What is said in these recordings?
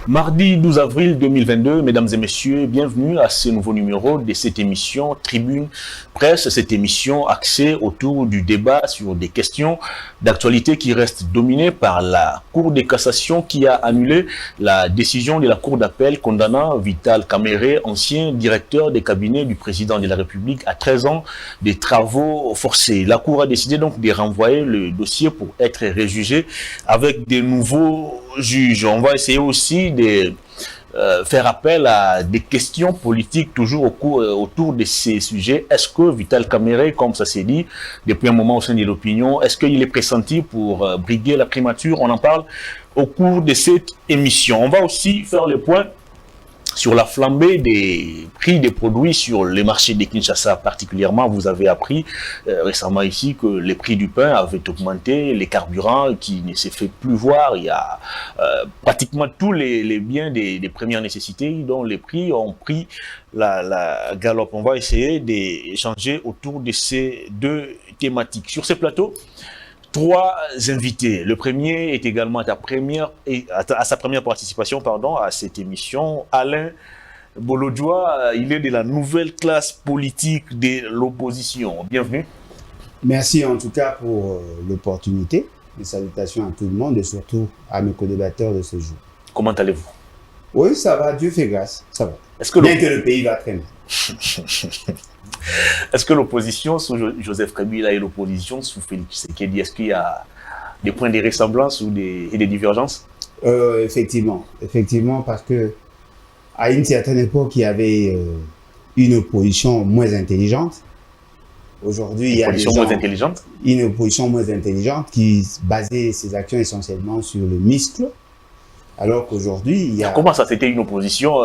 Mardi 12 avril 2022, mesdames et messieurs, bienvenue à ce nouveau numéro de cette émission Tribune Presse, cette émission axée autour du débat sur des questions d'actualité qui restent dominées par la Cour de cassation qui a annulé la décision de la Cour d'appel condamnant Vital Kamerhe, ancien directeur des cabinets du président de la République, à 13 ans de travaux forcés. La Cour a décidé donc de renvoyer le dossier pour être réjugé avec des nouveaux juges. On va essayer aussi de faire appel à des questions politiques toujours autour de ces sujets. Est-ce que Vital Kamerhe, comme ça s'est dit depuis un moment au sein de l'opinion, est-ce qu'il est pressenti pour briguer la primature? On en parle au cours de cette émission. On va aussi faire le point sur la flambée des prix des produits sur les marchés de Kinshasa particulièrement. Vous avez appris récemment ici que les prix du pain avaient augmenté, les carburants qui ne se fait plus voir. Il y a pratiquement tous les biens des premières nécessités dont les prix ont pris la galope. On va essayer d'échanger autour de ces deux thématiques. Sur ce plateau, trois invités. Le premier est également à sa première participation à cette émission. Alain Bolodjoa, il est de la nouvelle classe politique de l'opposition. Bienvenue. Merci en tout cas pour l'opportunité. Mes salutations à tout le monde et surtout à mes co-débatteurs de ce jour. Comment allez-vous? Oui, ça va, Dieu fait grâce, ça va. Bien que le pays va très mal. Est-ce que l'opposition sous Joseph Kabila et l'opposition sous Félix Tshisekedi, est-ce qu'il y a des points de ressemblance ou des divergences? Effectivement, parce que à une certaine époque, il y avait une opposition moins intelligente. Aujourd'hui, il y a une opposition moins intelligente qui basait ses actions essentiellement sur le muscle. Alors qu'aujourd'hui, il y a... Comment ça, c'était une opposition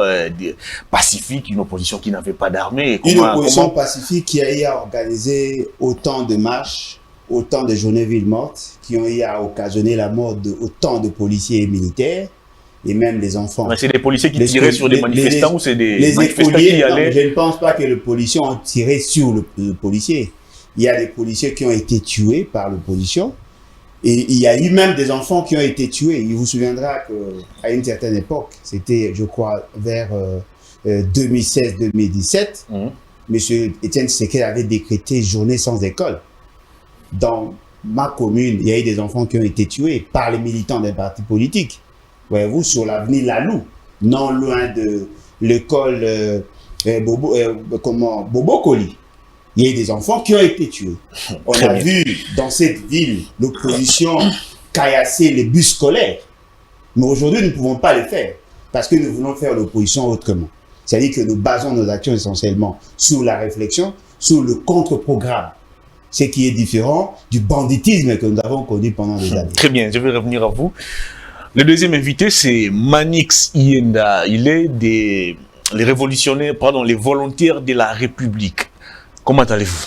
pacifique, une opposition qui n'avait pas d'armée? Une opposition pacifique qui a eu à organiser autant de marches, autant de journées villes mortes, qui ont eu à occasionner la mort d'autant de policiers et militaires, et même des enfants. Mais c'est des policiers qui tiraient sur des manifestants ou c'est des manifestants qui allaient... Non, je ne pense pas que les policiers ont tiré sur le policier. Il y a des policiers qui ont été tués par l'opposition. Et il y a eu même des enfants qui ont été tués. Il vous souviendra qu'à une certaine époque, c'était, je crois, vers 2016-2017, M. Étienne Tshisekedi avait décrété journée sans école. Dans ma commune, il y a eu des enfants qui ont été tués par les militants d'un parti politique. Voyez-vous, sur l'avenue Lalou, non loin de l'école Bobo Koli. Il y a eu des enfants qui ont été tués. On a vu dans cette ville l'opposition caillasser les bus scolaires. Mais aujourd'hui, nous ne pouvons pas le faire parce que nous voulons faire l'opposition autrement. C'est-à-dire que nous basons nos actions essentiellement sur la réflexion, sur le contre-programme. Ce qui est différent du banditisme que nous avons connu pendant des années. Très bien, je vais revenir à vous. Le deuxième invité, c'est Manix Iyenda. Il est les volontaires de la République. Comment allez-vous?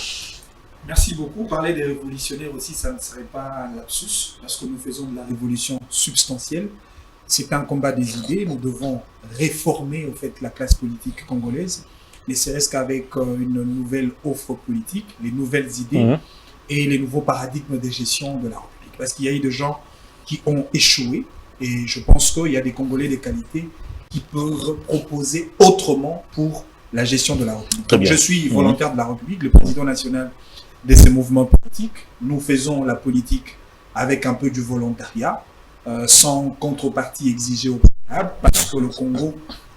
Merci beaucoup. Parler des révolutionnaires aussi, ça ne serait pas un lapsus, parce que nous faisons de la révolution substantielle. C'est un combat des idées. Nous devons réformer en fait la classe politique congolaise, ne serait-ce qu'avec une nouvelle offre politique, les nouvelles idées et les nouveaux paradigmes de gestion de la République. Parce qu'il y a eu des gens qui ont échoué, et je pense qu'il y a des Congolais de qualité qui peuvent proposer autrement pour la gestion de la République. Donc, je suis volontaire de la République, le président national de ces mouvements politiques. Nous faisons la politique avec un peu du volontariat, sans contrepartie exigée au préalable, parce que le Congo,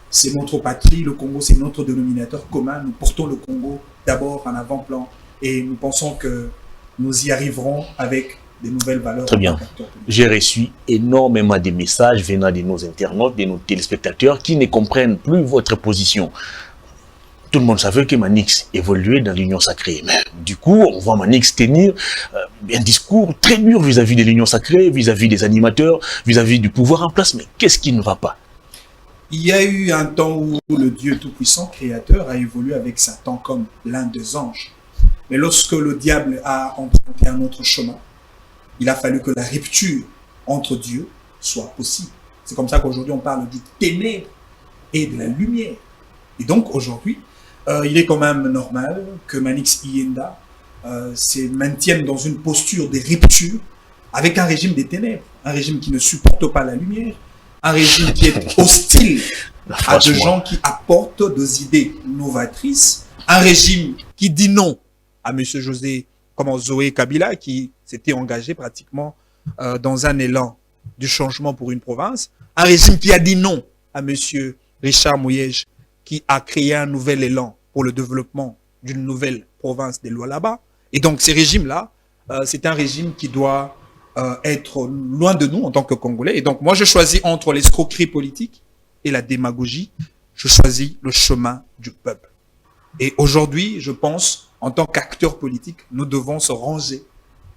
c'est notre patrie, le Congo, c'est notre dénominateur commun. Nous portons le Congo d'abord en avant-plan et nous pensons que nous y arriverons avec des nouvelles valeurs. Très bien. J'ai reçu énormément de messages venant de nos internautes, de nos téléspectateurs qui ne comprennent plus votre position. Tout le monde savait que Manix évoluait dans l'Union sacrée. Mais du coup, on voit Manix tenir un discours très dur vis-à-vis de l'Union sacrée, vis-à-vis des animateurs, vis-à-vis du pouvoir en place. Mais qu'est-ce qui ne va pas? Il y a eu un temps où le Dieu Tout-Puissant, Créateur, a évolué avec Satan comme l'un des anges. Mais lorsque le diable a emprunté un autre chemin, il a fallu que la rupture entre Dieu soit possible. C'est comme ça qu'aujourd'hui on parle du ténèbre et de la lumière. Et donc aujourd'hui, il est quand même normal que Manix Iyenda se maintienne dans une posture de rupture avec un régime des ténèbres, un régime qui ne supporte pas la lumière, un régime qui est hostile à des Franchement. gens qui apportent des idées novatrices, un régime qui dit non à M. Zoé Kabila, qui s'était engagé pratiquement dans un élan du changement pour une province, un régime qui a dit non à M. Richard Mouyej, qui a créé un nouvel élan pour le développement d'une nouvelle province des Lualaba. Et donc ces régimes-là, c'est un régime qui doit être loin de nous en tant que Congolais. Et donc moi je choisis entre l'escroquerie politique et la démagogie, je choisis le chemin du peuple. Et aujourd'hui, je pense, en tant qu'acteurs politiques, nous devons se ranger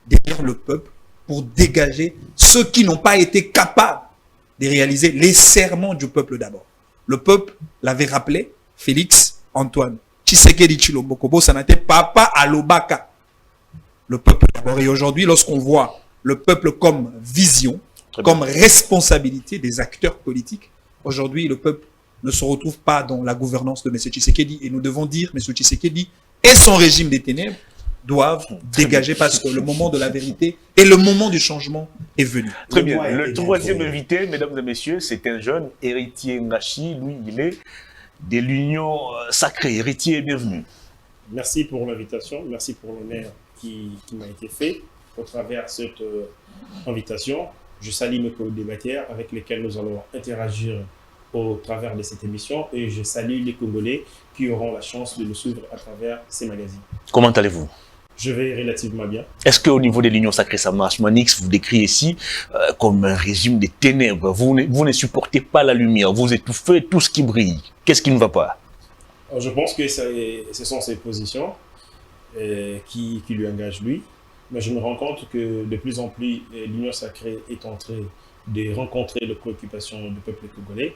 derrière le peuple pour dégager ceux qui n'ont pas été capables de réaliser les serments du peuple d'abord. Le peuple l'avait rappelé, Félix Antoine Tshisekedi Tshilombo Kobo, ça n'était papa à l'Obaka. Le peuple d'abord. Et aujourd'hui, lorsqu'on voit le peuple comme vision, comme responsabilité des acteurs politiques, aujourd'hui, le peuple ne se retrouve pas dans la gouvernance de M. Tshisekedi. Et nous devons dire, M. Tshisekedi et son régime des ténèbres doivent dégager parce que le moment de la vérité et le moment du changement est venu. Très bien. Le troisième invité, mesdames et messieurs, c'est un jeune héritier Ngachi. Lui, il est de l'Union sacrée. Héritier, bienvenue. Merci pour l'invitation, merci pour l'honneur qui m'a été fait au travers de cette invitation. Je salue mes co-débatteurs avec lesquels nous allons interagir au travers de cette émission et je salue les Congolais qui auront la chance de nous suivre à travers ces magazines. Comment allez-vous? Je vais relativement bien. Est-ce qu'au niveau de l'Union sacrée, ça marche? Manix vous décrit ici comme un régime des ténèbres. Vous ne supportez pas la lumière, vous étouffez tout ce qui brille. Qu'est-ce qui ne va pas? Je pense que ce sont ses positions qui lui engagent lui. Mais je me rends compte que de plus en plus, l'Union sacrée est en train de rencontrer les préoccupations du peuple congolais.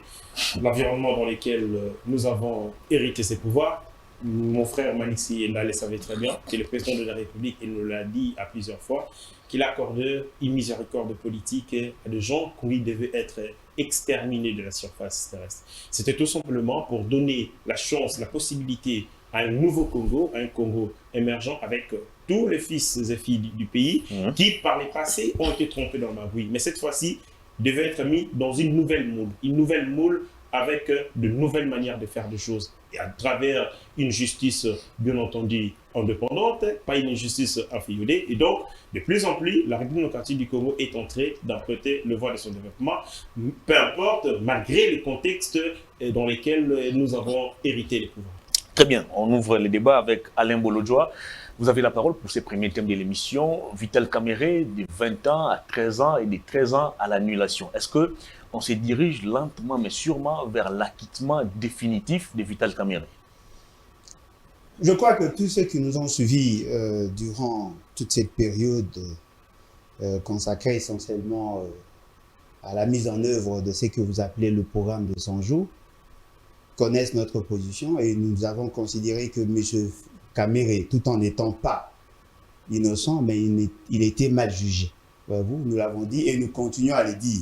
L'environnement dans lequel nous avons hérité ces pouvoirs, mon frère Manixi Enda le savait très bien, que le président de la République, il nous l'a dit à plusieurs fois, qu'il a accordé une miséricorde politique à des gens qui devaient être exterminés de la surface terrestre. C'était tout simplement pour donner la chance, la possibilité à un nouveau Congo, un Congo émergent avec tous les fils et filles du pays qui, par le passé, ont été trompés dans la bouille. Mais cette fois-ci, devaient être mis dans une nouvelle moule avec de nouvelles manières de faire des choses. Et à travers une justice, bien entendu, indépendante, pas une justice inféodée. Et donc, de plus en plus, la République démocratique du Congo est entrée d'emprunter le voie de son développement, peu importe, malgré le contexte dans lequel nous avons hérité les pouvoirs. Très bien, on ouvre le débat avec Alain Bolodjoa. Vous avez la parole pour ce premier thème de l'émission. Vital Kamerhe, de 20 ans à 13 ans et de 13 ans à l'annulation. Est-ce qu'on se dirige lentement mais sûrement vers l'acquittement définitif de Vital Kamerhe? Je crois que tous ceux qui nous ont suivis durant toute cette période consacrée essentiellement à la mise en œuvre de ce que vous appelez le programme de 100 jours connaissent notre position et nous avons considéré que M. Kamerhe, tout en n'étant pas innocent, mais il était mal jugé. Nous l'avons dit et nous continuons à le dire.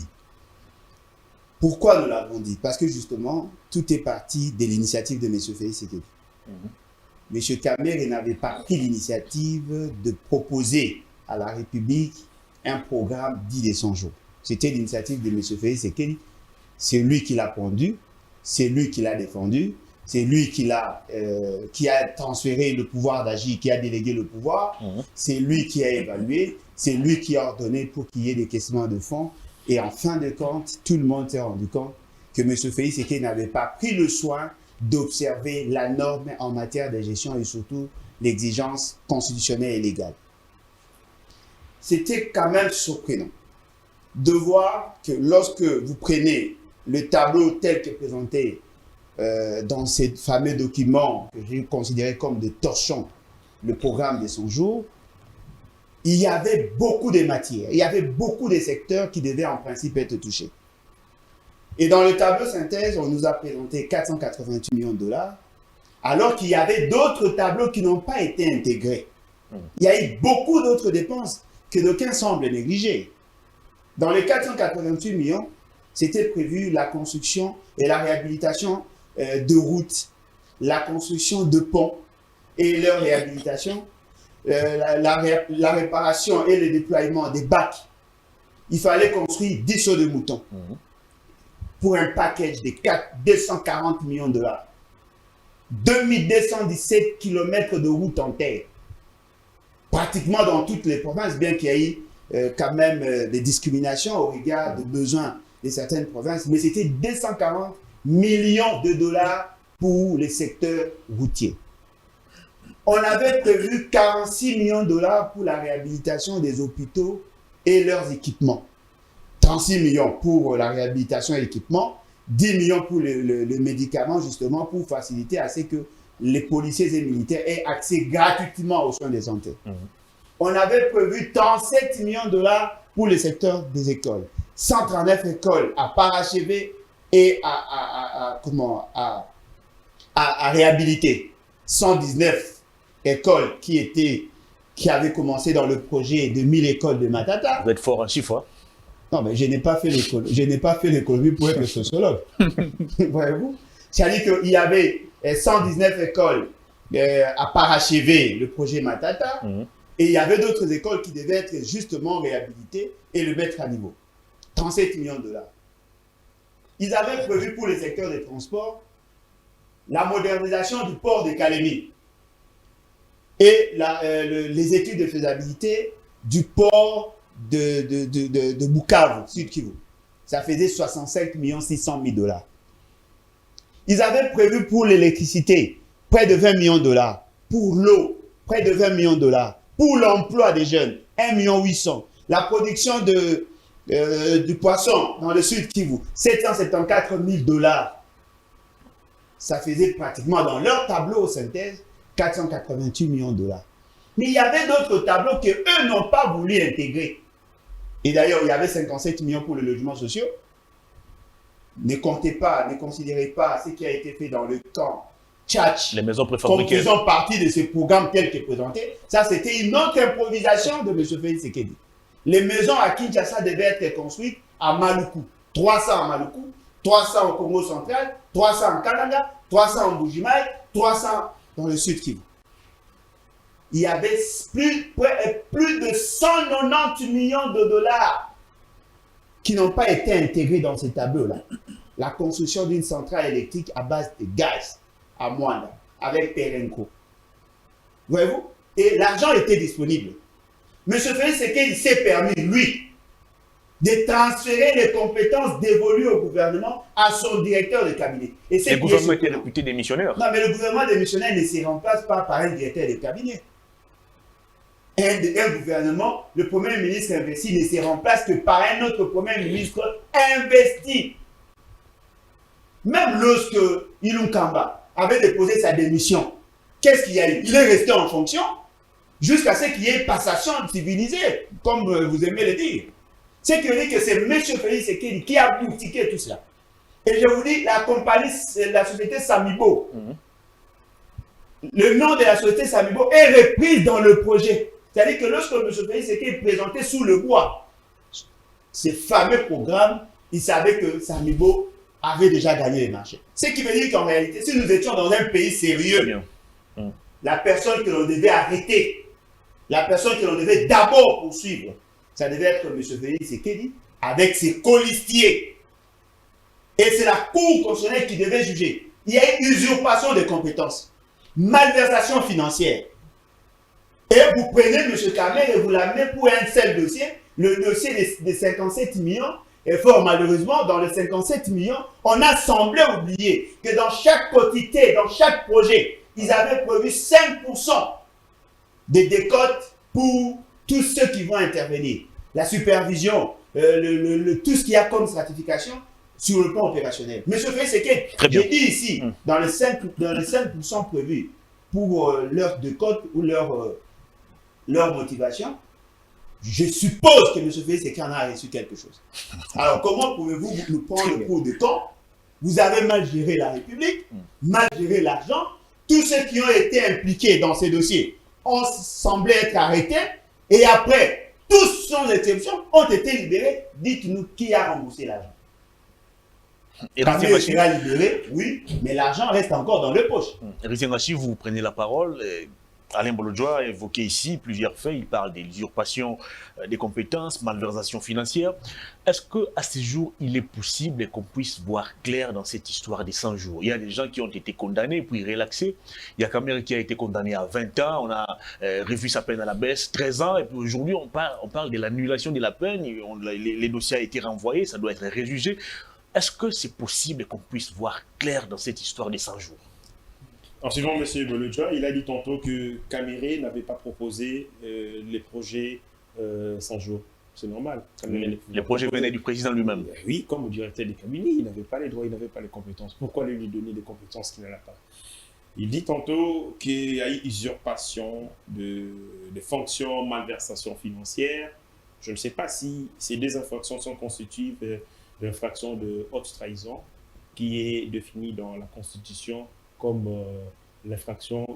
Pourquoi nous l'avons dit? Parce que justement, tout est parti de l'initiative de M. Félix Tshisekedi. M. Kamerhe n'avait pas pris l'initiative de proposer à la République un programme dit de 100 jours. C'était l'initiative de M. Félix Tshisekedi. C'est lui qui l'a pondu, c'est lui qui l'a défendu, c'est lui qui a transféré le pouvoir d'agir, qui a délégué le pouvoir, c'est lui qui a évalué, c'est lui qui a ordonné pour qu'il y ait des questions de fonds. Et en fin de compte, tout le monde s'est rendu compte que M. Félix Tshisekedi n'avait pas pris le soin d'observer la norme en matière de gestion et surtout l'exigence constitutionnelle et légale. C'était quand même surprenant de voir que lorsque vous prenez le tableau tel que présenté dans ces fameux documents que j'ai considérés comme des torchons, le programme de 100 jours, il y avait beaucoup de matières, il y avait beaucoup de secteurs qui devaient en principe être touchés. Et dans le tableau synthèse, on nous a présenté 488 millions de dollars, alors qu'il y avait d'autres tableaux qui n'ont pas été intégrés. Il y a eu beaucoup d'autres dépenses que d'aucuns semblent négliger. Dans les 488 millions, c'était prévu la construction et la réhabilitation de routes, la construction de ponts et leur réhabilitation, la réparation et le déploiement des bacs. Il fallait construire 10 sauts de moutons. pour un package de 240 millions de dollars. 2217 km de route en terre. Pratiquement dans toutes les provinces, bien qu'il y ait quand même des discriminations au regard des besoins de certaines provinces, mais c'était 240 millions de dollars pour les secteurs routiers. On avait prévu 46 millions de dollars pour la réhabilitation des hôpitaux et leurs équipements. 36 millions pour la réhabilitation et l'équipement, 10 millions pour le médicament, justement, pour faciliter à ce que les policiers et militaires aient accès gratuitement aux soins de santé. On avait prévu 37 millions de dollars pour le secteur des écoles. 139 écoles à parachever et à réhabiliter. 119 écoles qui avaient commencé dans le projet de 1000 écoles de Matata. Vous êtes fort en chiffres. Non, mais je n'ai pas fait l'économie pour être sociologue. Voyez-vous? C'est-à-dire qu'il y avait 119 écoles à parachever le projet Matata, et il y avait d'autres écoles qui devaient être justement réhabilitées et le mettre à niveau. 37 millions de dollars. Ils avaient prévu pour le secteur des transports la modernisation du port de Calémie et les études de faisabilité du port de Bukavu, Sud Kivu. Ça faisait 65 600 000 dollars. Ils avaient prévu pour l'électricité près de 20 millions de dollars, pour l'eau près de 20 millions de dollars, pour l'emploi des jeunes 1 800 000, la production du poisson dans le Sud Kivu 774 000 dollars. Ça faisait pratiquement dans leur tableau synthèse 488 millions de dollars. Mais il y avait d'autres tableaux qu'eux n'ont pas voulu intégrer. Et d'ailleurs, il y avait 57 millions pour le logement social. Ne considérez pas ce qui a été fait dans le camp Tchatch. Les maisons préfabriquées. Comme faisant partie de ce programme tel que présenté. Ça, c'était une autre improvisation de M. Félix Tshisekedi. Les maisons à Kinshasa devaient être construites à Maluku. 300 à Maluku, 300 au Congo central, 300 en Kananga, 300 en Bujimaï, 300 dans le Sud Kivu. Il y avait plus de 190 millions de dollars qui n'ont pas été intégrés dans ces tableaux-là. La construction d'une centrale électrique à base de gaz à Mwanda, avec Perenco. Voyez-vous? Et l'argent était disponible. M. Félix Tshisekedi s'est permis, lui, de transférer les compétences dévolues au gouvernement à son directeur de cabinet. Et le gouvernement était réputé démissionnaire. Non, mais le gouvernement démissionnaire ne se remplace pas par un directeur de cabinet. Un gouvernement, le Premier ministre investi ne se remplace que par un autre Premier ministre investi. Même lorsque Ilunga Kamba avait déposé sa démission, qu'est-ce qu'il y a eu? Il est resté en fonction jusqu'à ce qu'il y ait passation civilisée, comme vous aimez le dire. C'est que c'est M. Félix Tshisekedi qui a boutiqué tout cela. Et je vous dis, la société Samibo, le nom de la société Samibo est repris dans le projet. C'est-à-dire que lorsque M. Félix Tshisekedi est présenté sous le bois, ce fameux programme, il savait que Samibo avait déjà gagné les marchés. Ce qui veut dire qu'en réalité, si nous étions dans un pays sérieux, la personne que l'on devait arrêter, la personne que l'on devait d'abord poursuivre, ça devait être M. Félix Tshisekedi avec ses colistiers. Et c'est la Cour constitutionnelle qui devait juger. Il y a une usurpation de compétences, malversation financière. Et vous prenez M. Kamel et vous l'amenez pour un seul dossier, le dossier des 57 millions. Et fort malheureusement, dans les 57 millions, on a semblé oublier que dans chaque quotité, dans chaque projet, ils avaient prévu 5% de décote pour tous ceux qui vont intervenir. La supervision, tout ce qu'il y a comme stratification sur le plan opérationnel. Monsieur Félix Tshisekedi, j'ai dit ici, dans les 5% prévus pour leur décote ou leur motivation, je suppose que M. Félix Tshisekedi en a reçu quelque chose. Alors, comment pouvez-vous nous prendre le cours de temps? Vous avez mal géré la République, mal géré l'argent. Tous ceux qui ont été impliqués dans ces dossiers ont semblé être arrêtés. Et après, tous sans exception ont été libérés. Dites-nous qui a remboursé l'argent. Kamel sera libéré, oui, mais l'argent reste encore dans les poches. Rizien, si vous prenez la parole, Alain Bolodjoa a évoqué ici plusieurs faits. Il parle de l'usurpation des compétences, malversation financière. Est-ce qu'à ce jour, il est possible qu'on puisse voir clair dans cette histoire des 100 jours? Il y a des gens qui ont été condamnés puis relaxés. Il y a Kamere qui a été condamné à 20 ans. On a revu sa peine à la baisse, 13 ans. Et puis aujourd'hui, on parle de l'annulation de la peine. Les dossiers ont été renvoyés. Ça doit être réjugé. Est-ce que c'est possible qu'on puisse voir clair dans cette histoire des 100 jours? En suivant M. Bolodjoa, il a dit tantôt que Kamere n'avait pas proposé les projets 100 jours. C'est normal. Les projets venaient du président lui-même. Oui, comme au directeur des cabinets, il n'avait pas les droits, il n'avait pas les compétences. Pourquoi lui donner des compétences qu'il n'a pas? Il dit tantôt qu'il y a eu usurpation de fonctions, malversation financière. Je ne sais pas si ces deux infractions sont constitutives d'infractions de haute trahison qui est définie dans la Constitution comme l'infraction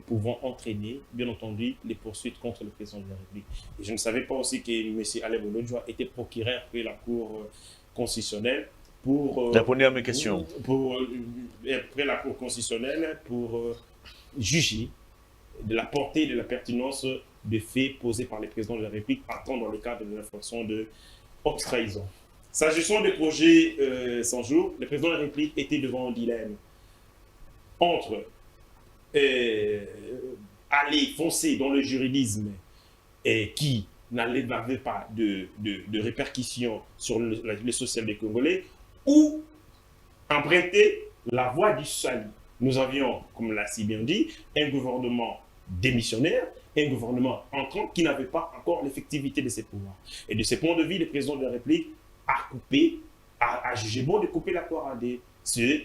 pouvant entraîner, bien entendu, les poursuites contre le président de la République. Et je ne savais pas aussi que M. Alain Bolodjoa était procureur près la Cour constitutionnelle pour... Répondez à mes questions. Près la Cour constitutionnelle pour juger de la portée et de la pertinence des faits posés par les présidents de la République, partant dans le cadre de l'infraction de haute trahison. S'agissant des projets 100 jours, le président de la République était devant un dilemme entre aller foncer dans le juridisme qui n'avait pas de répercussions sur le social des Congolais ou emprunter la voie du salut. Nous avions, comme l'a si bien dit, un gouvernement démissionnaire, un gouvernement entrant qui n'avait pas encore l'effectivité de ses pouvoirs. Et de ce point de vue, le président de la République a jugé bon de couper la poire à des ceux,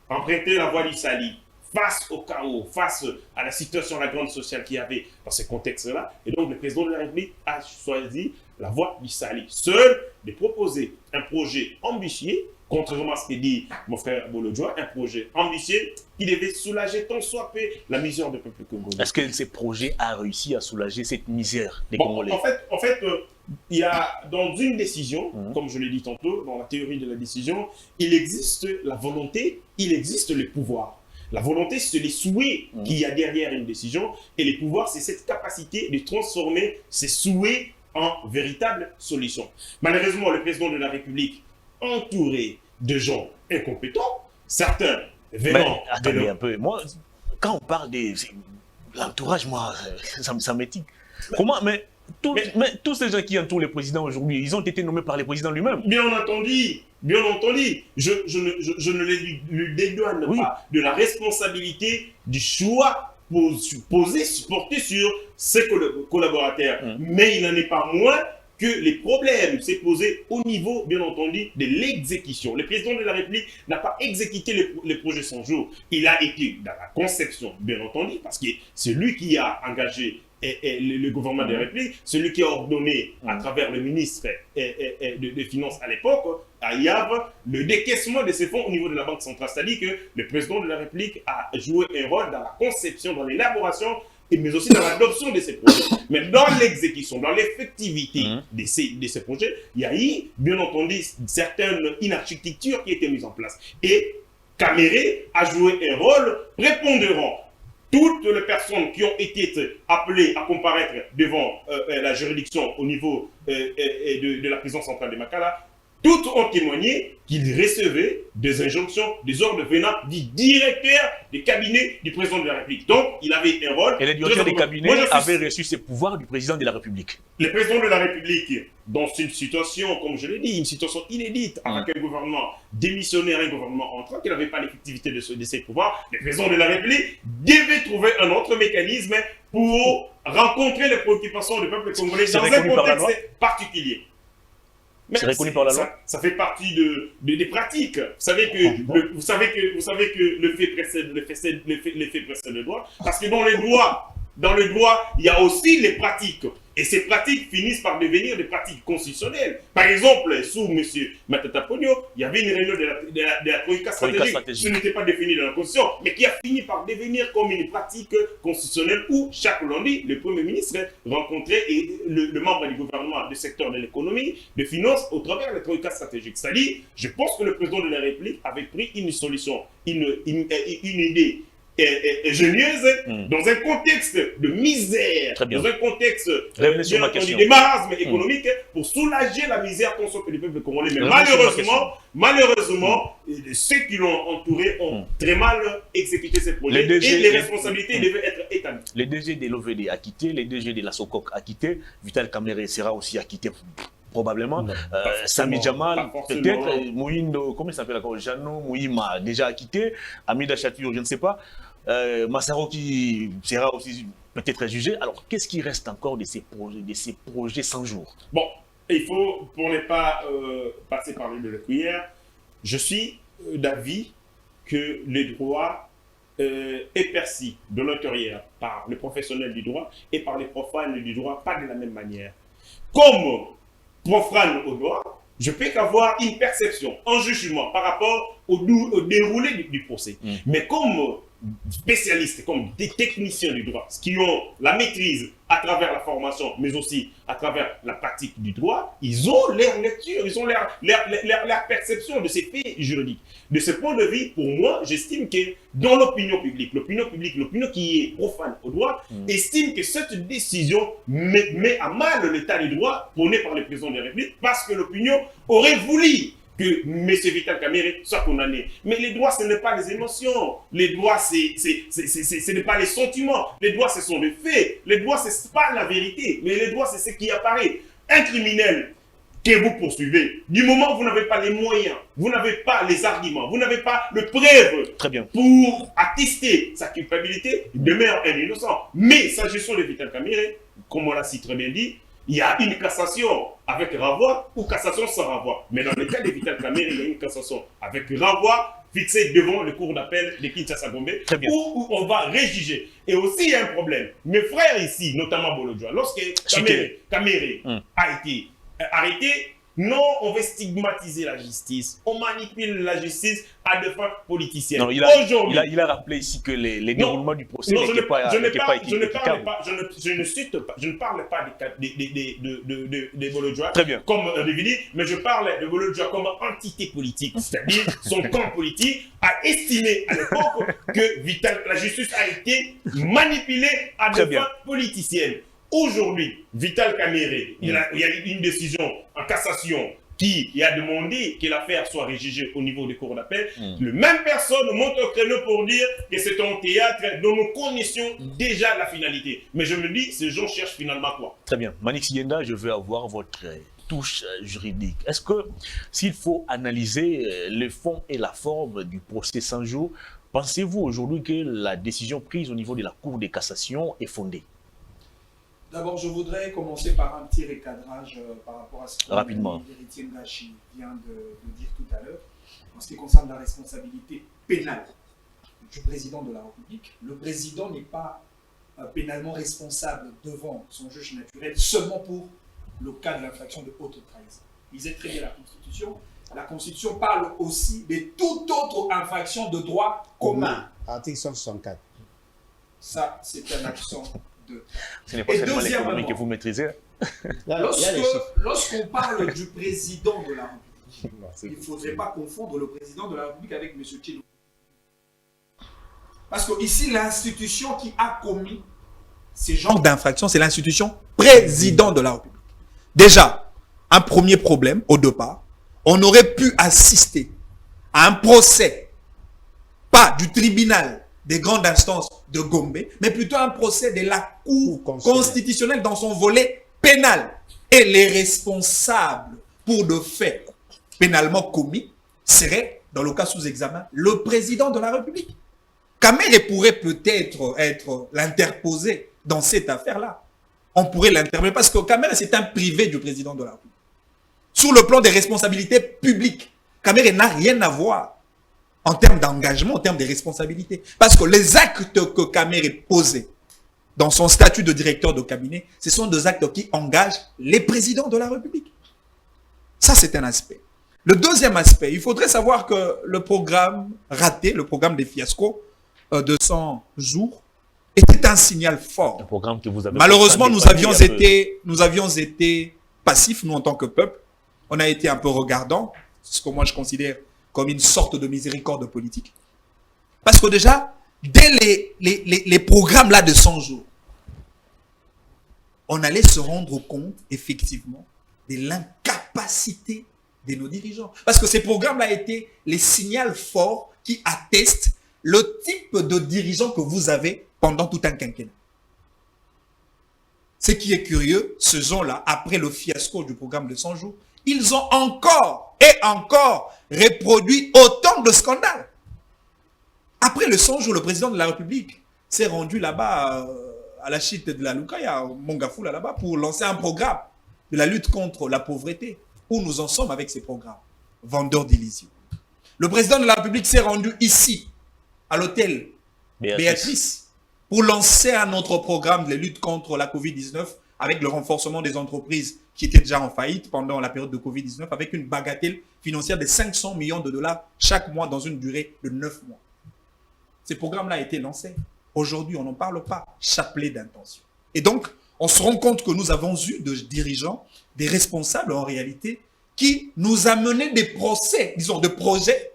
emprunter la voie du salut face au chaos, face à la situation, la grande sociale qu'il y avait dans ce contexte-là. Et donc, le président de la République a choisi la voie du salut. Seul de proposer un projet ambitieux, contrairement à ce que dit mon frère Bolodjoa, un projet ambitieux qui devait soulager tant soit peu la misère du peuple congolais. Est-ce que ce projet a réussi à soulager cette misère des Congolais? En fait, il y a dans une décision, comme je l'ai dit tantôt, dans la théorie de la décision, il existe la volonté, il existe le pouvoir. La volonté, c'est les souhaits qu'il y a derrière une décision, et les pouvoirs, c'est cette capacité de transformer ces souhaits en véritable solution. Malheureusement, le président de la République, entouré de gens incompétents, certains venant... Mais attendez un peu, moi, quand on parle de l'entourage, moi, ça m'étique. Comment, mais tous ces gens qui entourent le président aujourd'hui, ils ont été nommés par le président lui-même. Bien entendu, je ne lui dédouane pas de la responsabilité du choix porté sur ses collaborateurs. Mais il n'en est pas moins que les problèmes s'est posé au niveau, bien entendu, de l'exécution. Le président de la République n'a pas exécuté les projets 100 jours. Il a été dans la conception, bien entendu, parce que c'est lui qui a engagé le gouvernement de la République, celui qui a ordonné à travers le ministre des Finances à l'époque, à Yav, le décaissement de ces fonds au niveau de la Banque centrale. C'est-à-dire que le président de la République a joué un rôle dans la conception, dans l'élaboration, mais aussi dans l'adoption de ces projets. Mais dans l'exécution, dans l'effectivité de ces projets, il y a eu, bien entendu, certaines inarchitectures qui étaient mises en place. Et Kamere a joué un rôle prépondérant. Toutes les personnes qui ont été appelées à comparaître devant la juridiction au niveau de la prison centrale de Makala, toutes ont témoigné qu'ils recevaient des injonctions, des ordres venant du directeur des cabinets du président de la République. Donc, il avait un rôle... Et le directeur des cabinets avait reçu ses pouvoirs du président de la République. Le président de la République, dans une situation, comme je l'ai dit, une situation inédite, avec un gouvernement démissionnaire, un gouvernement entrant, qui n'avait pas l'effectivité de ses pouvoirs, le président de la République devait trouver un autre mécanisme pour rencontrer les préoccupations du peuple congolais dans un contexte particulier. C'est reconnu par la loi. Ça fait partie des pratiques. Vous savez que le fait précède le droit. Parce que dans le droit, il y a aussi les pratiques. Et ces pratiques finissent par devenir des pratiques constitutionnelles. Par exemple, sous M. Matata Ponyo, il y avait une réunion de la Troïka stratégique. Ce n'était pas défini dans la Constitution, mais qui a fini par devenir comme une pratique constitutionnelle où chaque lundi, le Premier ministre rencontrait le membre du gouvernement du secteur de l'économie, de finances, au travers de la Troïka stratégique. C'est-à-dire, je pense que le président de la République avait pris une solution, une idée ingénieuse, dans un contexte de misère, dans un contexte de marasme économique, pour soulager la misère qu'on soit que le peuple congolais. Mais malheureusement, ceux qui l'ont entouré ont très mal exécuté ces projets et les responsabilités devaient être établies. Les DG de l'OVD acquittés, les DG de la SOCOC acquittés, Vital Kamerhe sera aussi acquitté probablement. Sami Jamal, peut-être, Mouindo, comment il s'appelle encore, Jano Mouima, déjà acquitté, Amida Chatur, je ne sais pas, Massaro qui sera aussi peut-être jugé. Alors, qu'est-ce qui reste encore de ces projets 100 jours? Bon, il faut, pour ne pas passer par l'huile de la cuillère, je suis d'avis que le droit est perçu de l'intérieur par les professionnels du droit et par les profanes du droit, pas de la même manière. Comme profane au droit, je peux qu'avoir une perception, un jugement par rapport au déroulé du procès. Mais comme spécialistes, comme des techniciens du droit, qui ont la maîtrise à travers la formation, mais aussi à travers la pratique du droit, ils ont leur lecture, ils ont leur perception de ces faits juridiques. De ce point de vue, pour moi, j'estime que dans l'opinion publique, l'opinion qui est profane au droit, estime que cette décision met à mal l'état du droit prôné par le président de la République, parce que l'opinion aurait voulu que M. Vital Kamerhe soit condamné. Mais les droits, ce n'est pas les émotions. Les droits, ce n'est pas les sentiments. Les droits, ce sont les faits. Les droits, ce n'est pas la vérité. Mais les droits, c'est ce qui apparaît. Un criminel que vous poursuivez, du moment où vous n'avez pas les moyens, vous n'avez pas les arguments, vous n'avez pas le preuve pour attester sa culpabilité, il demeure un innocent. Mais s'agissant de Vital Kamerhe, comme on l'a si très bien dit, il y a une cassation avec renvoi ou cassation sans renvoi. Mais dans le cas de Vital Kamerhe, il y a une cassation avec renvoi fixé devant le cours d'appel de Kinshasa-Gombe où on va réjuger. Et aussi, il y a un problème. Mes frères ici, notamment Bolodjoa, lorsque Kamerhe a été arrêté, non, on veut stigmatiser la justice. On manipule la justice à des fins politiciennes. Non, il a rappelé ici que les déroulements du procès n'étaient pas équitables. Je ne parle pas de Bolodjoa comme individu, mais je parle de Bolodjoa comme entité politique. C'est-à-dire, son camp politique a estimé à l'époque que la justice a été manipulée à des fins politiciennes. Aujourd'hui, Vital Kamerhe, il y a eu une décision en cassation qui a demandé que l'affaire soit réjugée au niveau des cours d'appel. La même personne monte au créneau pour dire que c'est un théâtre dont nous connaissions déjà la finalité. Mais je me dis, ces gens cherchent finalement quoi? Très bien. Manix Yenda, je veux avoir votre touche juridique. Est-ce que s'il faut analyser le fond et la forme du procès 100 jours, pensez-vous aujourd'hui que la décision prise au niveau de la Cour de cassation est fondée? D'abord, je voudrais commencer par un petit recadrage par rapport à ce que l'héritier Ngachi vient de dire tout à l'heure. En ce qui concerne la responsabilité pénale du président de la République, le président n'est pas pénalement responsable devant son juge naturel seulement pour le cas de l'infraction de haute trahison. Lisez très bien la Constitution. La Constitution parle aussi de toute autre infraction de droit commun. Article 164. Ça, c'est un accent. Ce n'est pas seulement l'économie que vous maîtrisez. Lorsqu'on parle du président de la République, il ne faudrait pas confondre le président de la République avec M. Tchilou. Parce que ici, l'institution qui a commis ces genres d'infractions, c'est l'institution président de la République. Déjà, un premier problème, au départ, on aurait pu assister à un procès, pas du tribunal des grandes instances de Gombe, mais plutôt un procès de la Cour constitutionnelle dans son volet pénal. Et les responsables pour de faits pénalement commis seraient, dans le cas sous examen, le président de la République. Kamerhe pourrait peut-être être l'interposé dans cette affaire-là. On pourrait l'interpeller parce que Kamerhe, c'est un privé du président de la République. Sur le plan des responsabilités publiques, Kamerhe n'a rien à voir en termes d'engagement, en termes de responsabilité. Parce que les actes que Kamerhe posait dans son statut de directeur de cabinet, ce sont des actes qui engagent les présidents de la République. Ça, c'est un aspect. Le deuxième aspect, il faudrait savoir que le programme raté, le programme des fiascos de 100 jours, était un signal fort. Un programme que vous avez malheureusement, nous avions été passifs, nous, en tant que peuple. On a été un peu regardants, ce que moi je considère comme une sorte de miséricorde politique. Parce que déjà, dès les programmes là de 100 jours, on allait se rendre compte, effectivement, de l'incapacité de nos dirigeants. Parce que ces programmes-là étaient les signaux forts qui attestent le type de dirigeant que vous avez pendant tout un quinquennat. Ce qui est curieux, ce gens-là, après le fiasco du programme de 100 jours, ils ont encore et encore reproduit autant de scandales. Après le 100 jours, le président de la République s'est rendu là-bas à la chute de la Lukaya, au Mongafula là-bas, pour lancer un programme de la lutte contre la pauvreté. Où nous en sommes avec ces programmes? Vendeurs d'illusions. Le président de la République s'est rendu ici, à l'hôtel Béatrice, pour lancer un autre programme de lutte contre la Covid-19 avec le renforcement des entreprises qui étaient déjà en faillite pendant la période de Covid-19 avec une bagatelle financière de 500 millions de dollars chaque mois dans une durée de 9 mois. Ces programmes-là ont été lancés. Aujourd'hui, on n'en parle pas. Chapelet d'intention. Et donc, on se rend compte que nous avons eu des dirigeants, des responsables en réalité, qui nous amenaient des procès, disons des projets,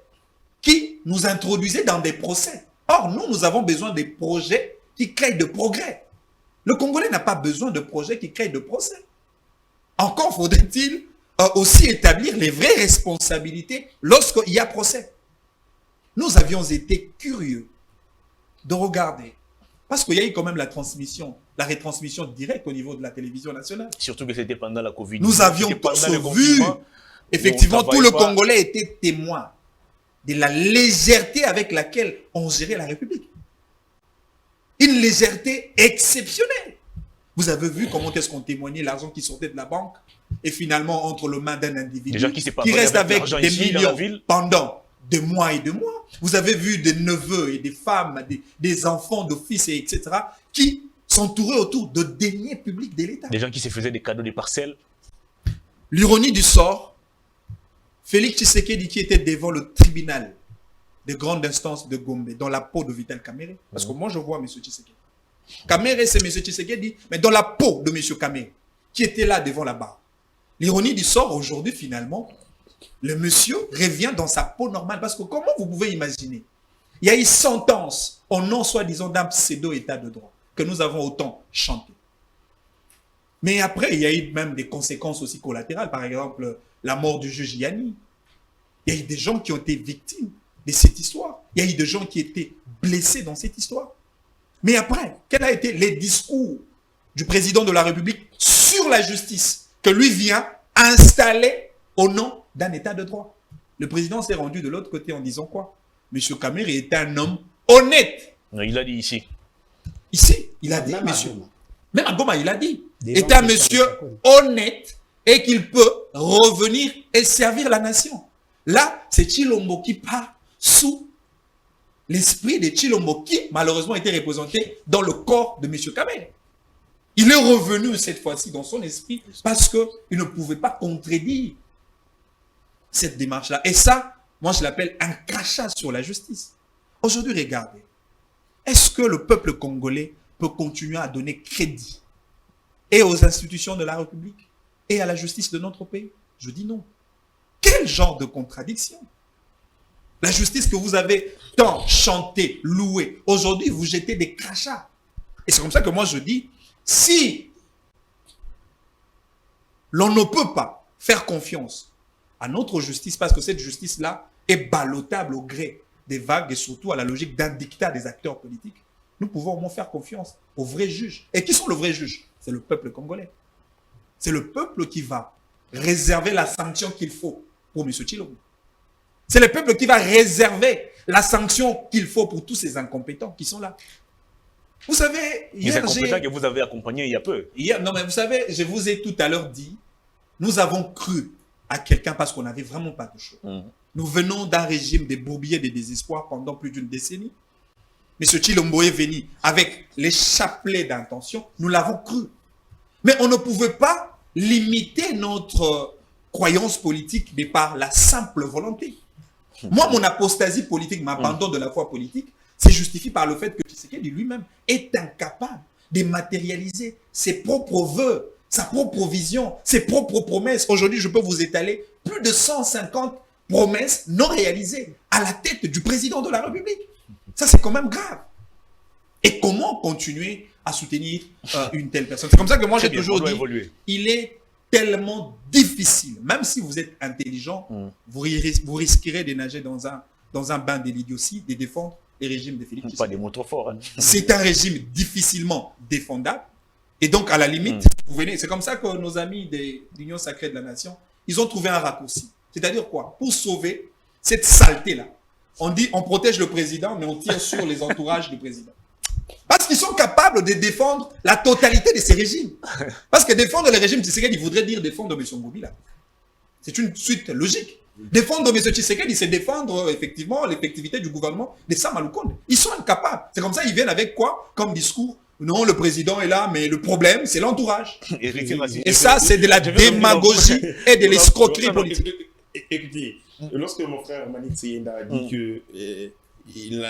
qui nous introduisaient dans des procès. Or, nous avons besoin des projets qui créent de progrès. Le Congolais n'a pas besoin de projets qui créent de procès. Encore faudrait-il aussi établir les vraies responsabilités lorsqu'il y a procès. Nous avions été curieux de regarder, parce qu'il y a eu quand même la retransmission directe au niveau de la télévision nationale. Surtout que c'était pendant la Covid. Nous avions tous vu, effectivement, tout le Congolais était témoin de la légèreté avec laquelle on gérait la République. Une légèreté exceptionnelle. Vous avez vu comment est-ce qu'on témoignait l'argent qui sortait de la banque et finalement entre les mains d'un individu qui reste avec des millions pendant de mois et de mois. Vous avez vu des neveux et des femmes, des enfants de fils, etc., qui s'entouraient autour de deniers publics de l'État. Des gens qui se faisaient des cadeaux des parcelles. L'ironie du sort, Félix Tshisekedi qui était devant le tribunal de grande instance de Gombe, dans la peau de Vital Kamerhe, parce que moi je vois M. Tshisekedi. Kamerhe c'est M. Tshisekedi, mais dans la peau de M. Kamerhe, qui était là devant la barre. L'ironie du sort, aujourd'hui finalement, le monsieur revient dans sa peau normale. Parce que comment vous pouvez imaginer? Il y a eu sentence au nom soi-disant d'un pseudo-état de droit que nous avons autant chanté. Mais après, il y a eu même des conséquences aussi collatérales. Par exemple, la mort du juge Yanni. Il y a eu des gens qui ont été victimes de cette histoire. Il y a eu des gens qui étaient blessés dans cette histoire. Mais après, quel a été les discours du président de la République sur la justice que lui vient installer au nom d'un état de droit? Le président s'est rendu de l'autre côté en disant quoi? Monsieur Kamerhe est un homme honnête. Il a dit ici. Ici, il a dit, monsieur. Même à Goma, il a dit. Est un monsieur honnête et qu'il peut revenir et servir la nation. Là, c'est Tshilombo qui part sous l'esprit de Tshilombo qui, malheureusement, était représenté dans le corps de monsieur Kamerhe. Il est revenu cette fois-ci dans son esprit parce qu'il ne pouvait pas contredire cette démarche-là. Et ça, moi, je l'appelle un crachat sur la justice. Aujourd'hui, regardez. Est-ce que le peuple congolais peut continuer à donner crédit et aux institutions de la République et à la justice de notre pays? Je dis non. Quel genre de contradiction? La justice que vous avez tant chanté, loué, aujourd'hui, vous jetez des crachats. Et c'est comme ça que moi, je dis, si l'on ne peut pas faire confiance à notre justice, parce que cette justice-là est ballottable au gré des vagues et surtout à la logique d'un dictat des acteurs politiques, nous pouvons au moins faire confiance aux vrais juges. Et qui sont les vrais juges? C'est le peuple congolais. C'est le peuple qui va réserver la sanction qu'il faut pour M. Tshilombo. C'est le peuple qui va réserver la sanction qu'il faut pour tous ces incompétents qui sont là. Vous savez, hier, les incompétents que vous avez accompagnés il y a peu. Hier, non, mais vous savez, je vous ai tout à l'heure dit, nous avons cru à quelqu'un parce qu'on n'avait vraiment pas de choix. Nous venons d'un régime de bourbiers et de désespoir pendant plus d'une décennie. M. Tshilombo est venu avec les chapelets d'intention. Nous l'avons cru. Mais on ne pouvait pas limiter notre croyance politique mais par la simple volonté. Moi, mon apostasie politique, mon abandon de la foi politique, c'est justifié par le fait que Tshisekedi lui-même est incapable de matérialiser ses propres vœux, sa propre vision, ses propres promesses. Aujourd'hui, je peux vous étaler plus de 150 promesses non réalisées à la tête du président de la République. Ça, c'est quand même grave. Et comment continuer à soutenir une telle personne? C'est comme ça que moi, j'ai toujours dit, il est tellement difficile, même si vous êtes intelligent, vous risquerez de nager dans un bain de l'idiotie, de défendre les régimes de Félix Tshisekedi. Pas des mots trop forts. Hein. C'est un régime difficilement défendable. Et donc, à la limite, vous venez. C'est comme ça que nos amis de l'Union sacrée de la nation, ils ont trouvé un raccourci. C'est-à-dire quoi? Pour sauver cette saleté-là, on dit on protège le président, mais on tire sur les entourages du président. Parce qu'ils sont capables de défendre la totalité de ces régimes. Parce que défendre le régime Tshisekedi, il voudrait dire défendre M. Ngobila. C'est une suite logique. Défendre M. Tshisekedi, c'est défendre effectivement l'effectivité du gouvernement de Sama Lukonde. Ils sont incapables. C'est comme ça, ils viennent avec quoi comme discours? Non, le président est là, mais le problème, c'est l'entourage. Et ça, c'est de la démagogie et de l'escroquerie politique. Écoutez, lorsque mon frère Malik Seyenda a dit qu'il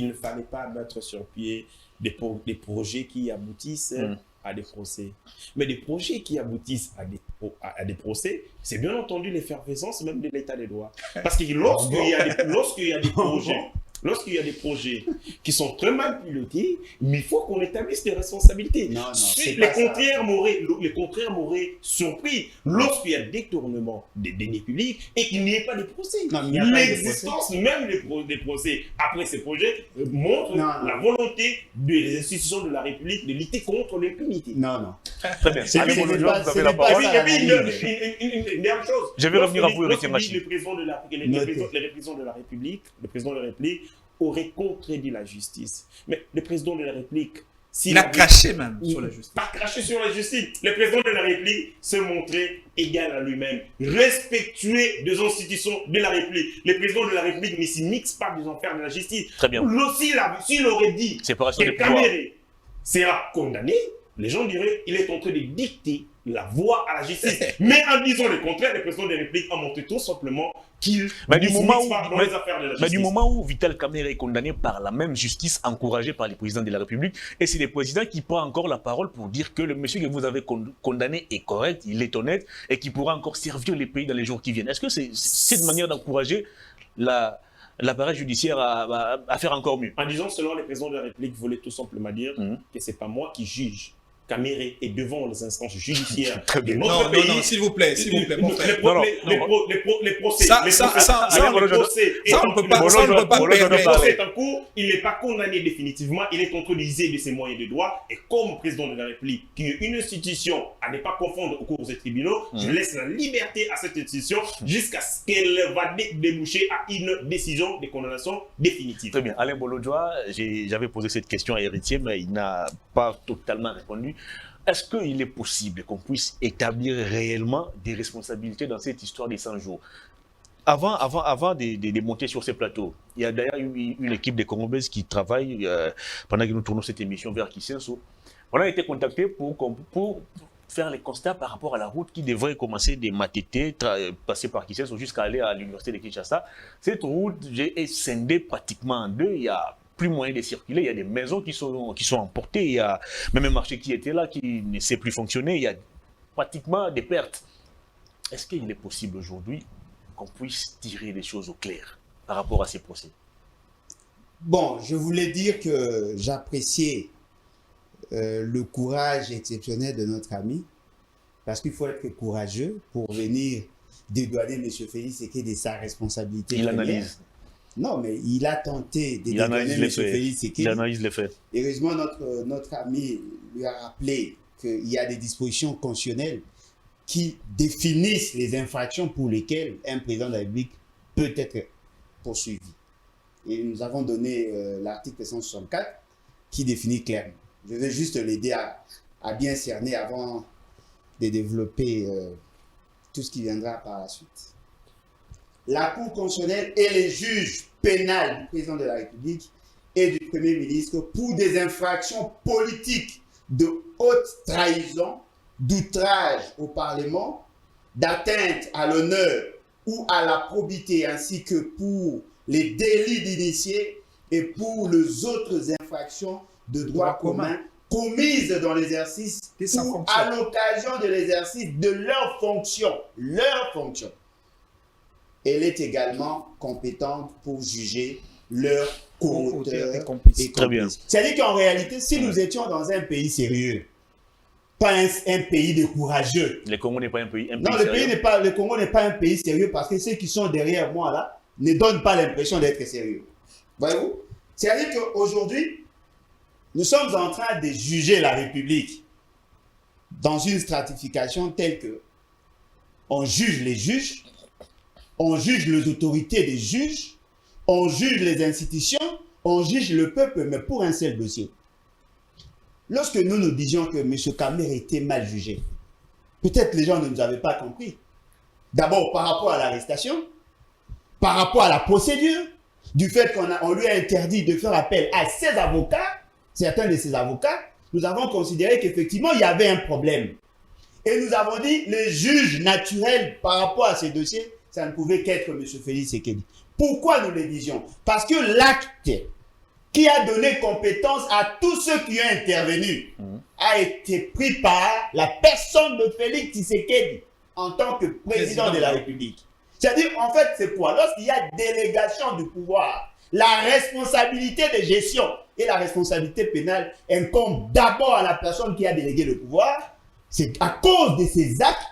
ne fallait pas mettre sur pied des projets qui aboutissent à des procès. Mais des projets qui aboutissent à des procès, c'est bien entendu l'effervescence même de l'état des droits. Parce que lorsqu'il y a des projets qui sont très mal pilotés, mais il faut qu'on établisse des responsabilités. Les contraires m'auraient surpris lorsqu'il y a détournement des deniers publics et qu'il n'y ait pas de procès. L'existence même des procès après ces projets montre la volonté des institutions de la République de lutter contre l'impunité. Très bien. Vous avez la parole. Une dernière chose. Je vais revenir à vous, le président de la République aurait contredit la justice. Mais le président de la République... Il a craché même sur la justice. Pas craché sur la justice. Le président de la République se montrait égal à lui-même, respectueux des institutions de la République. Le président de la République ne s'y mixe pas des affaires de la justice. Très bien. S'il aurait dit séparation des que Kamere sera condamné, les gens diraient qu'il est en train de dicter la voie à la justice. Mais en disant le contraire, le président de la République a montré tout simplement qu'il mais du moment où Vital Kamerhe est condamné par la même justice encouragée par les présidents de la République, et c'est les présidents qui prennent encore la parole pour dire que le monsieur que vous avez condamné est correct, il est honnête, et qui pourra encore servir les pays dans les jours qui viennent. Est-ce que c'est cette manière d'encourager l'appareil judiciaire à faire encore mieux? En disant selon les présidents de la République, voulait tout simplement dire que c'est pas moi qui juge. Kamere est devant les instances judiciaires de notre pays. Non, s'il vous plaît, mon frère. Les procès. Ça, on ne peut pas permettre. En cours, il n'est pas condamné définitivement. Il est en train d'user de ses moyens de droit. Et comme président de la République, qui est une institution à ne pas confondre au cours des tribunaux, je laisse la liberté à cette institution jusqu'à ce qu'elle va déboucher à une décision de condamnation définitive. Très bien. Alain Bolodjoa, j'avais posé cette question à Héritier, mais il n'a pas totalement répondu. Est-ce qu'il est possible qu'on puisse établir réellement des responsabilités dans cette histoire des 100 jours? Avant de monter sur ces plateaux, il y a d'ailleurs une équipe de Congolais qui travaille pendant que nous tournons cette émission vers Kisenso. On a été contacté pour faire les constats par rapport à la route qui devrait commencer de Matete, passer par Kisenso jusqu'à aller à l'université de Kinshasa. Cette route est scindée pratiquement en deux. Il y a plus moyen de circuler, il y a des maisons qui sont emportées, il y a même un marché qui était là, qui ne sait plus fonctionner, il y a pratiquement des pertes. Est-ce qu'il est possible aujourd'hui qu'on puisse tirer des choses au clair par rapport à ces procès? Bon, je voulais dire que j'appréciais le courage exceptionnel de notre ami, parce qu'il faut être courageux pour venir dédouaner M. Félix Tshisekedi de sa responsabilité. Il analyse. Non, mais il a tenté de dédouaner M. Félix Tshisekedi. Il analyse les faits. Heureusement, notre ami lui a rappelé qu'il y a des dispositions constitutionnelles qui définissent les infractions pour lesquelles un président de la République peut être poursuivi. Et nous avons donné l'article 164 qui définit clairement. Je vais juste l'aider à bien cerner avant de développer tout ce qui viendra par la suite. La Cour constitutionnelle et les juges pénals du président de la République et du Premier ministre pour des infractions politiques de haute trahison, d'outrage au Parlement, d'atteinte à l'honneur ou à la probité, ainsi que pour les délits d'initiés et pour les autres infractions de droit commun commises dans l'exercice ou à l'occasion de l'exercice de leur fonction. Elle est également compétente pour juger leurs co-auteurs et et complices. Très bien. complices. C'est-à-dire qu'en réalité, si nous étions dans un pays sérieux, pas un pays de courageux. Le Congo n'est pas un pays Non, sérieux. le Congo n'est pas un pays sérieux parce que ceux qui sont derrière moi là ne donnent pas l'impression d'être sérieux. Voyez-vous? C'est-à-dire qu'aujourd'hui, nous sommes en train de juger la République dans une stratification telle que on juge les juges, on juge les autorités des juges, on juge les institutions, on juge le peuple, mais pour un seul dossier. Lorsque nous disions que M. Kamer était mal jugé, peut-être les gens ne nous avaient pas compris. D'abord, par rapport à l'arrestation, par rapport à la procédure, du fait qu'on lui a interdit de faire appel à ses avocats, certains de ses avocats, nous avons considéré qu'effectivement, il y avait un problème. Et nous avons dit, les juges naturels par rapport à ces dossiers, ça ne pouvait qu'être M. Félix Tshisekedi. Pourquoi nous le disions? Parce que l'acte qui a donné compétence à tous ceux qui ont intervenu a été pris par la personne de Félix Tshisekedi en tant que président de la République. C'est-à-dire, en fait, c'est quoi? Lorsqu'il y a délégation du pouvoir, la responsabilité de gestion et la responsabilité pénale incombe d'abord à la personne qui a délégué le pouvoir. C'est à cause de ces actes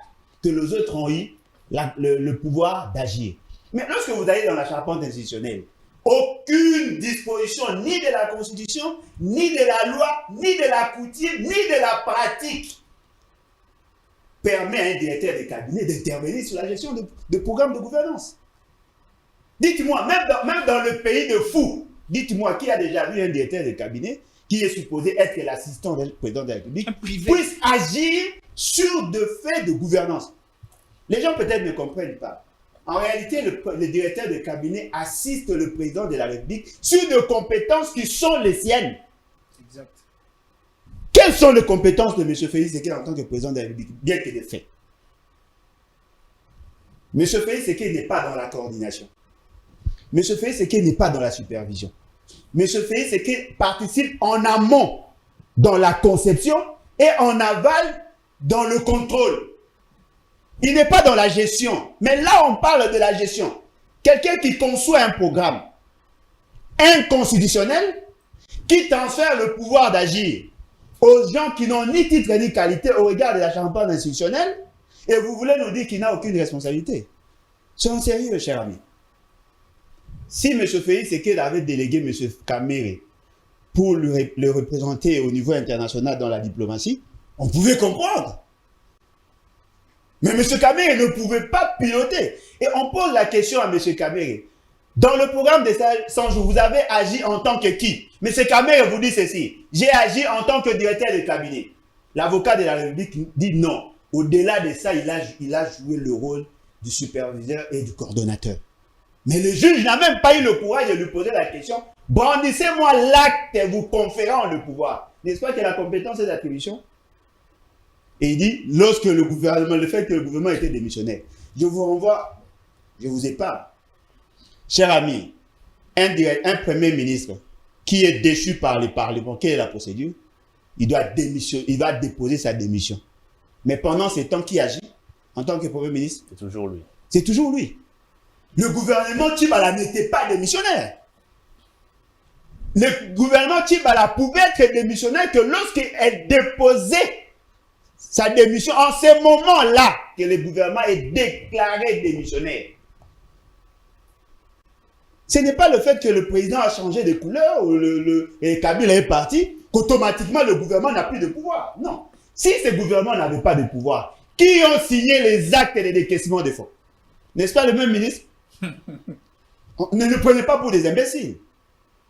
que les autres ont eu le pouvoir d'agir. Mais lorsque vous allez dans la charpente institutionnelle, aucune disposition ni de la Constitution, ni de la loi, ni de la coutume, ni de la pratique permet à un directeur de cabinet d'intervenir sur la gestion de programmes de gouvernance. Dites-moi, même dans le pays de fous, dites-moi qui a déjà vu un directeur de cabinet qui est supposé être l'assistant du président de la République puisse agir sur des faits de gouvernance. Les gens peut-être ne comprennent pas. En réalité, le directeur de cabinet assiste le président de la République sur des compétences qui sont les siennes. Exact. Quelles sont les compétences de M. Félix Tshisekedi en tant que président de la République, bien que des faits? M. Félix Tshisekedi n'est pas dans la coordination. M. Félix Tshisekedi n'est pas dans la supervision. M. Félix Tshisekedi participe en amont dans la conception et en aval dans le contrôle. Il n'est pas dans la gestion. Mais là, on parle de la gestion. Quelqu'un qui conçoit un programme inconstitutionnel, qui transfère le pouvoir d'agir aux gens qui n'ont ni titre ni qualité au regard de la charpente institutionnelle, et vous voulez nous dire qu'il n'a aucune responsabilité. Soyons sérieux, cher ami. Si M. Félix Tshisekedi avait délégué M. Kamerhe pour le représenter au niveau international dans la diplomatie, on pouvait comprendre. Mais M. Kamerhe ne pouvait pas piloter. Et on pose la question à M. Kamerhe. Dans le programme des 100 jours, vous avez agi en tant que qui? M. Kamerhe vous dit ceci. J'ai agi en tant que directeur de cabinet. L'avocat de la République dit non. Au-delà de ça, il a joué le rôle du superviseur et du coordonnateur. Mais le juge n'a même pas eu le courage de lui poser la question. Brandissez-moi l'acte vous conférant le pouvoir. N'est-ce pas que la compétence est d'attribution? Et il dit, lorsque le fait que le gouvernement était démissionnaire, je vous renvoie, je vous épargne. Cher ami, un premier ministre qui est déchu par les parlements, quelle est la procédure? Il doit déposer sa démission. Mais pendant ces temps, qui agit en tant que premier ministre? C'est toujours lui. C'est toujours lui. Le gouvernement Tchibala n'était pas démissionnaire. Le gouvernement Tchibala pouvait être démissionnaire que lorsqu'il déposait sa démission, en ce moment-là, que le gouvernement est déclaré démissionnaire. Ce n'est pas le fait que le président a changé de couleur ou et Kabila est parti, qu'automatiquement le gouvernement n'a plus de pouvoir. Non. Si ce gouvernement n'avait pas de pouvoir, qui ont signé les actes de décaissement des fonds? N'est-ce pas le même ministre? Ne le prenez pas pour des imbéciles.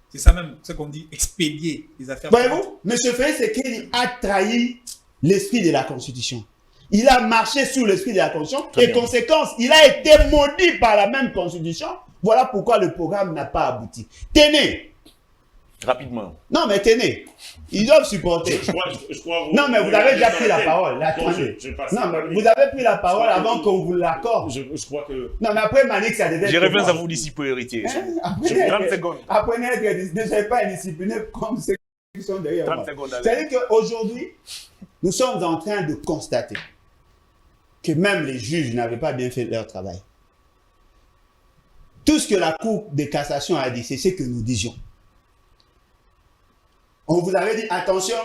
C'est ça même, ce qu'on dit, expédier les affaires. Voyez-vous, M. Félix Tshisekedi a trahi l'esprit de la Constitution. Il a marché sur l'esprit de la Constitution et conséquence, il a été maudit par la même Constitution. Voilà pourquoi le programme n'a pas abouti. Tenez. Rapidement. Non, mais tenez. Ils doivent supporter. Je crois non, mais vous avez déjà pris la parole. Attendez. Non, mais vous avez pris la parole avant qu'on vous l'accorde. Je crois que... Non, mais après, Manik, ça devait être... Je reviens à vous d'ici pour héritier. 30 secondes. Apprenez à être... Ne soyez pas indiscipliné comme ceux qui sont derrière 30 moi. secondes. C'est-à-dire qu'aujourd'hui, nous sommes en train de constater que même les juges n'avaient pas bien fait leur travail. tout ce que la Cour de cassation a dit, c'est ce que nous disions. On vous avait dit, attention,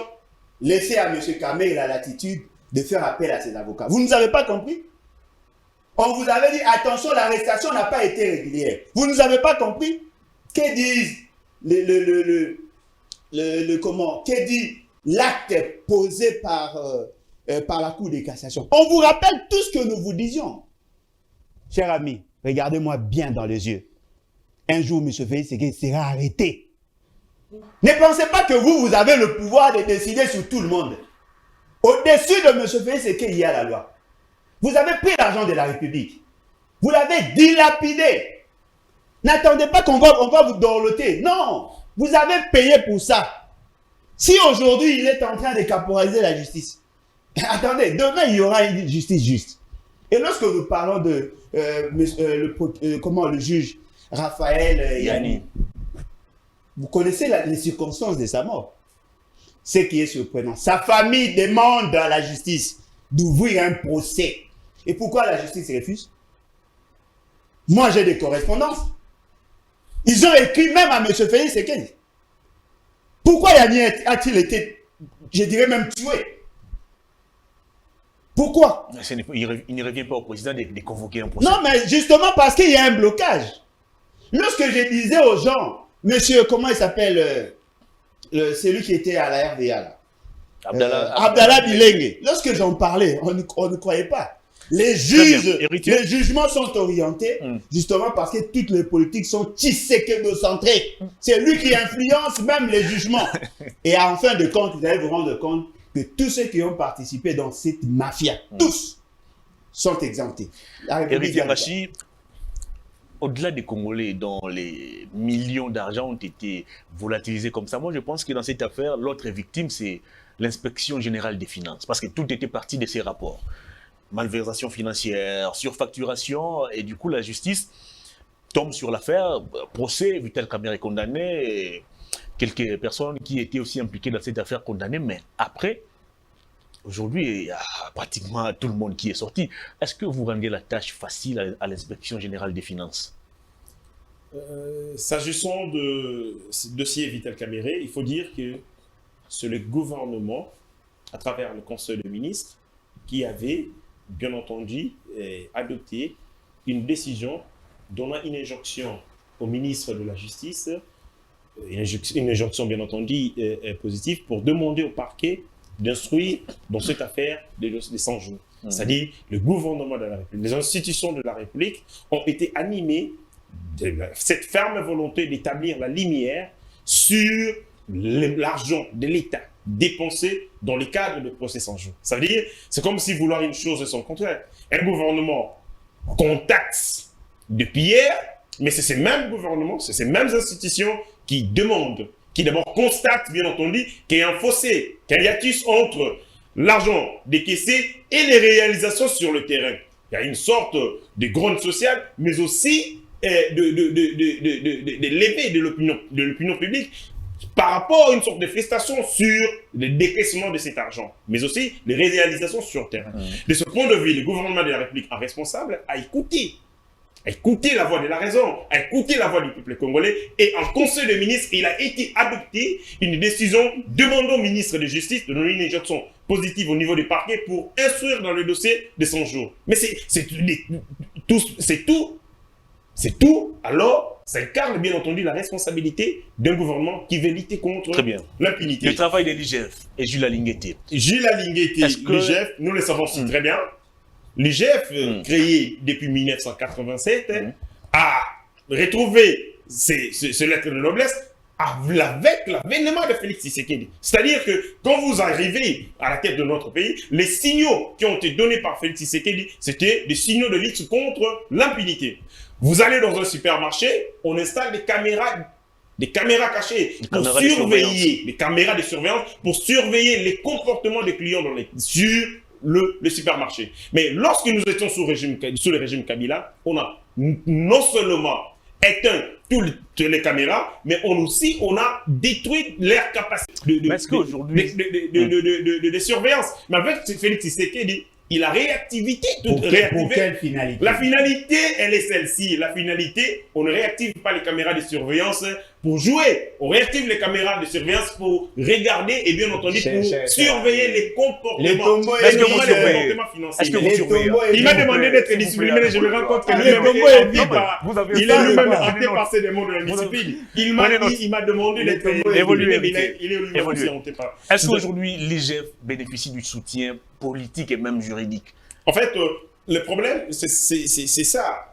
laissez à M. Kamé la latitude de faire appel à ses avocats. Vous ne nous avez pas compris? On vous avait dit, attention, l'arrestation n'a pas été régulière. Vous ne nous avez pas compris? Que disent que dit l'acte posé par la Cour de cassation? On vous rappelle tout ce que nous vous disions. Cher ami, regardez-moi bien dans les yeux. Un jour, M. Félix Tshisekedi sera arrêté. Ne pensez pas que vous avez le pouvoir de décider sur tout le monde. Au-dessus de M. Félix Tshisekedi, il y a la loi. Vous avez pris l'argent de la République. Vous l'avez dilapidé. N'attendez pas qu'on va vous dorloter. Non, vous avez payé pour ça. Si aujourd'hui, il est en train de caporaliser la justice, attendez, demain, il y aura une justice juste. Et lorsque nous parlons de le juge Raphaël Yanni, vous connaissez les circonstances de sa mort. Ce qui est surprenant, sa famille demande à la justice d'ouvrir un procès. Et pourquoi la justice refuse? Moi, j'ai des correspondances. Ils ont écrit même à M. Félix Tshisekedi. Pourquoi Yanni a-t-il été, je dirais même tué? Pourquoi? Il ne revient pas au président de convoquer un procès. Non, mais justement parce qu'il y a un blocage. Lorsque je disais aux gens, monsieur, comment il s'appelle, celui qui était à la RDA, là, Abdallah Bilengue, lorsque j'en parlais, on ne croyait pas. Les jugements sont orientés justement parce que toutes les politiques sont Tshisekedi-centrées. C'est lui qui influence même les jugements. Et en fin de compte, vous allez vous rendre compte que tous ceux qui ont participé dans cette mafia, tous, sont exemptés. Héritier Rachi, au-delà des Congolais dont les millions d'argent ont été volatilisés comme ça, moi je pense que dans cette affaire, l'autre victime, c'est l'inspection générale des finances. Parce que tout était parti de ces rapports. Malversation financière, surfacturation, et du coup la justice tombe sur l'affaire, procès, Vital Kamerhe est condamné, et quelques personnes qui étaient aussi impliquées dans cette affaire condamnées, mais après, aujourd'hui, il y a pratiquement tout le monde qui est sorti. Est-ce que vous rendez la tâche facile à l'inspection générale des finances? S'agissant de ce dossier Vital Kamerhe, il faut dire que c'est le gouvernement, à travers le Conseil des ministres, qui avait bien entendu adopté une décision donnant une injonction au ministre de la Justice, une injonction bien entendu positive, pour demander au parquet d'instruire dans cette affaire des 100 jours. C'est-à-dire le gouvernement de la République, les institutions de la République ont été animées de cette ferme volonté d'établir la lumière sur l'argent de l'État dépensé dans le cadre de procès 100 jours. Ça veut dire, c'est comme si vouloir une chose et son contraire. Un gouvernement contacte depuis hier, mais c'est ces mêmes gouvernements, c'est ces mêmes institutions qui demandent, qui d'abord constatent, bien entendu, qu'il y a un fossé, qu'il y a hiatus entre l'argent décaissé et les réalisations sur le terrain. Il y a une sorte de grogne sociale, mais aussi de levée de l'opinion publique par rapport à une sorte de frustration sur le décaissement de cet argent, mais aussi les réalisations sur le terrain. De ce point de vue, le gouvernement de la République, en responsable, a écouté la voix de la raison, a écouté la voix du peuple congolais, et en Conseil des ministres, il a été adopté une décision demandant au ministre de Justice de donner une injonction positive au niveau du parquet pour instruire dans le dossier de 100 jours. Mais c'est tout, alors ça incarne bien entendu la responsabilité d'un gouvernement qui veut lutter contre l'impunité. Le travail de l'IGF et Jules Alingueté. Jules Alingueté, l'IGF, nous le savons très bien. L'IGF, créé depuis 1987, a retrouvé ses lettres de noblesse avec l'avènement de Félix Tshisekedi. C'est-à-dire que quand vous arrivez à la tête de notre pays, les signaux qui ont été donnés par Félix Tshisekedi, c'était des signaux de lutte contre l'impunité. Vous allez dans un supermarché, on installe des caméras cachées pour surveiller, des caméras de surveillance pour surveiller les comportements des clients sur le supermarché. Mais lorsque nous étions sous le régime Kabila, on a non seulement éteint toutes les caméras, mais on a détruit leur capacité de surveillance. Mais en fait, Félix Tshisekedi la réactivité, Pour toute quelle finalité? La finalité, elle est celle-ci. La finalité, on ne réactive pas les caméras de surveillance pour jouer. On réactive les caméras de surveillance pour regarder et bien entendu pour surveiller les comportements. Les tombeaux Est-ce que vous les surveillez? comportements financiers. Est-ce que vous surveillez? Il m'a demandé d'être discipliné, mais je me rends compte que lui-même est hanté par... Il est lui-même hanté par ces démons de la discipline. Il m'a demandé d'être évolué. discipliné, il est lui-même aussi hanté par... Est-ce qu'aujourd'hui, l'IGF bénéficie du soutien politique et même juridique? En fait, le problème, c'est ça.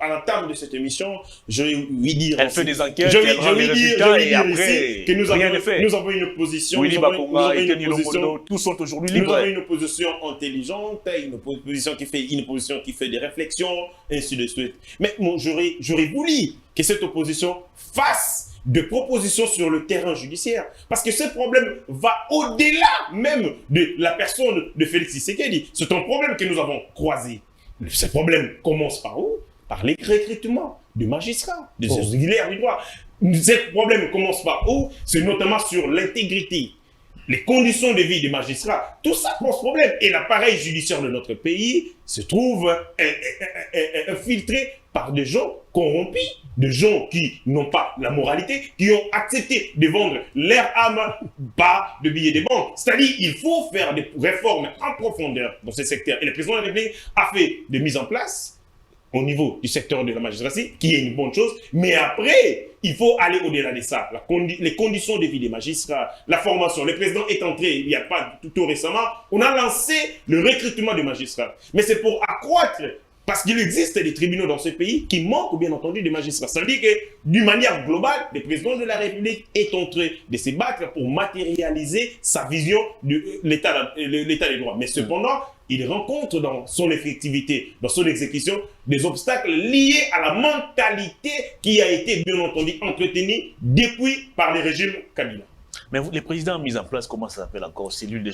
À l'entame de cette émission, je vais dire... Elle fait des enquêtes, je elle rend les résultats et après, que rien n'est fait. nous avons une opposition... Willy Bakonga et Kenny Lombodo, tous sont aujourd'hui libres. Nous avons une opposition intelligente, une opposition qui fait des réflexions, ainsi de suite. Mais bon, j'aurais voulu que cette opposition fasse de propositions sur le terrain judiciaire. Parce que ce problème va au-delà même de la personne de Félix Tshisekedi. C'est un problème que nous avons croisé. Ce problème commence par où? Par les recrutements de magistrats, des auxiliaires du droit. Ce problème commence par où? C'est notamment sur l'intégrité, les conditions de vie des magistrats. Tout ça pose problème. Et l'appareil judiciaire de notre pays se trouve infiltré par des gens corrompus, des gens qui n'ont pas la moralité, qui ont accepté de vendre leur âme bas de billets de banque. C'est-à-dire qu'il faut faire des réformes en profondeur dans ce secteur. Et le président de la République a fait des mises en place au niveau du secteur de la magistrature, qui est une bonne chose. Mais après, il faut aller au-delà de ça. Les conditions de vie des magistrats, la formation. Le président est entré, il n'y a pas tout récemment, on a lancé le recrutement de magistrats. Mais c'est pour accroître, parce qu'il existe des tribunaux dans ce pays qui manquent bien entendu de magistrats. Ça veut dire que, d'une manière globale, le président de la République est en train de se battre pour matérialiser sa vision de l'état des droits. Mais cependant, il rencontre dans son effectivité, dans son exécution, des obstacles liés à la mentalité qui a été bien entendu entretenue depuis par les régimes Kabila. Mais les présidents ont mis en place, comment ça s'appelle encore, cellule de...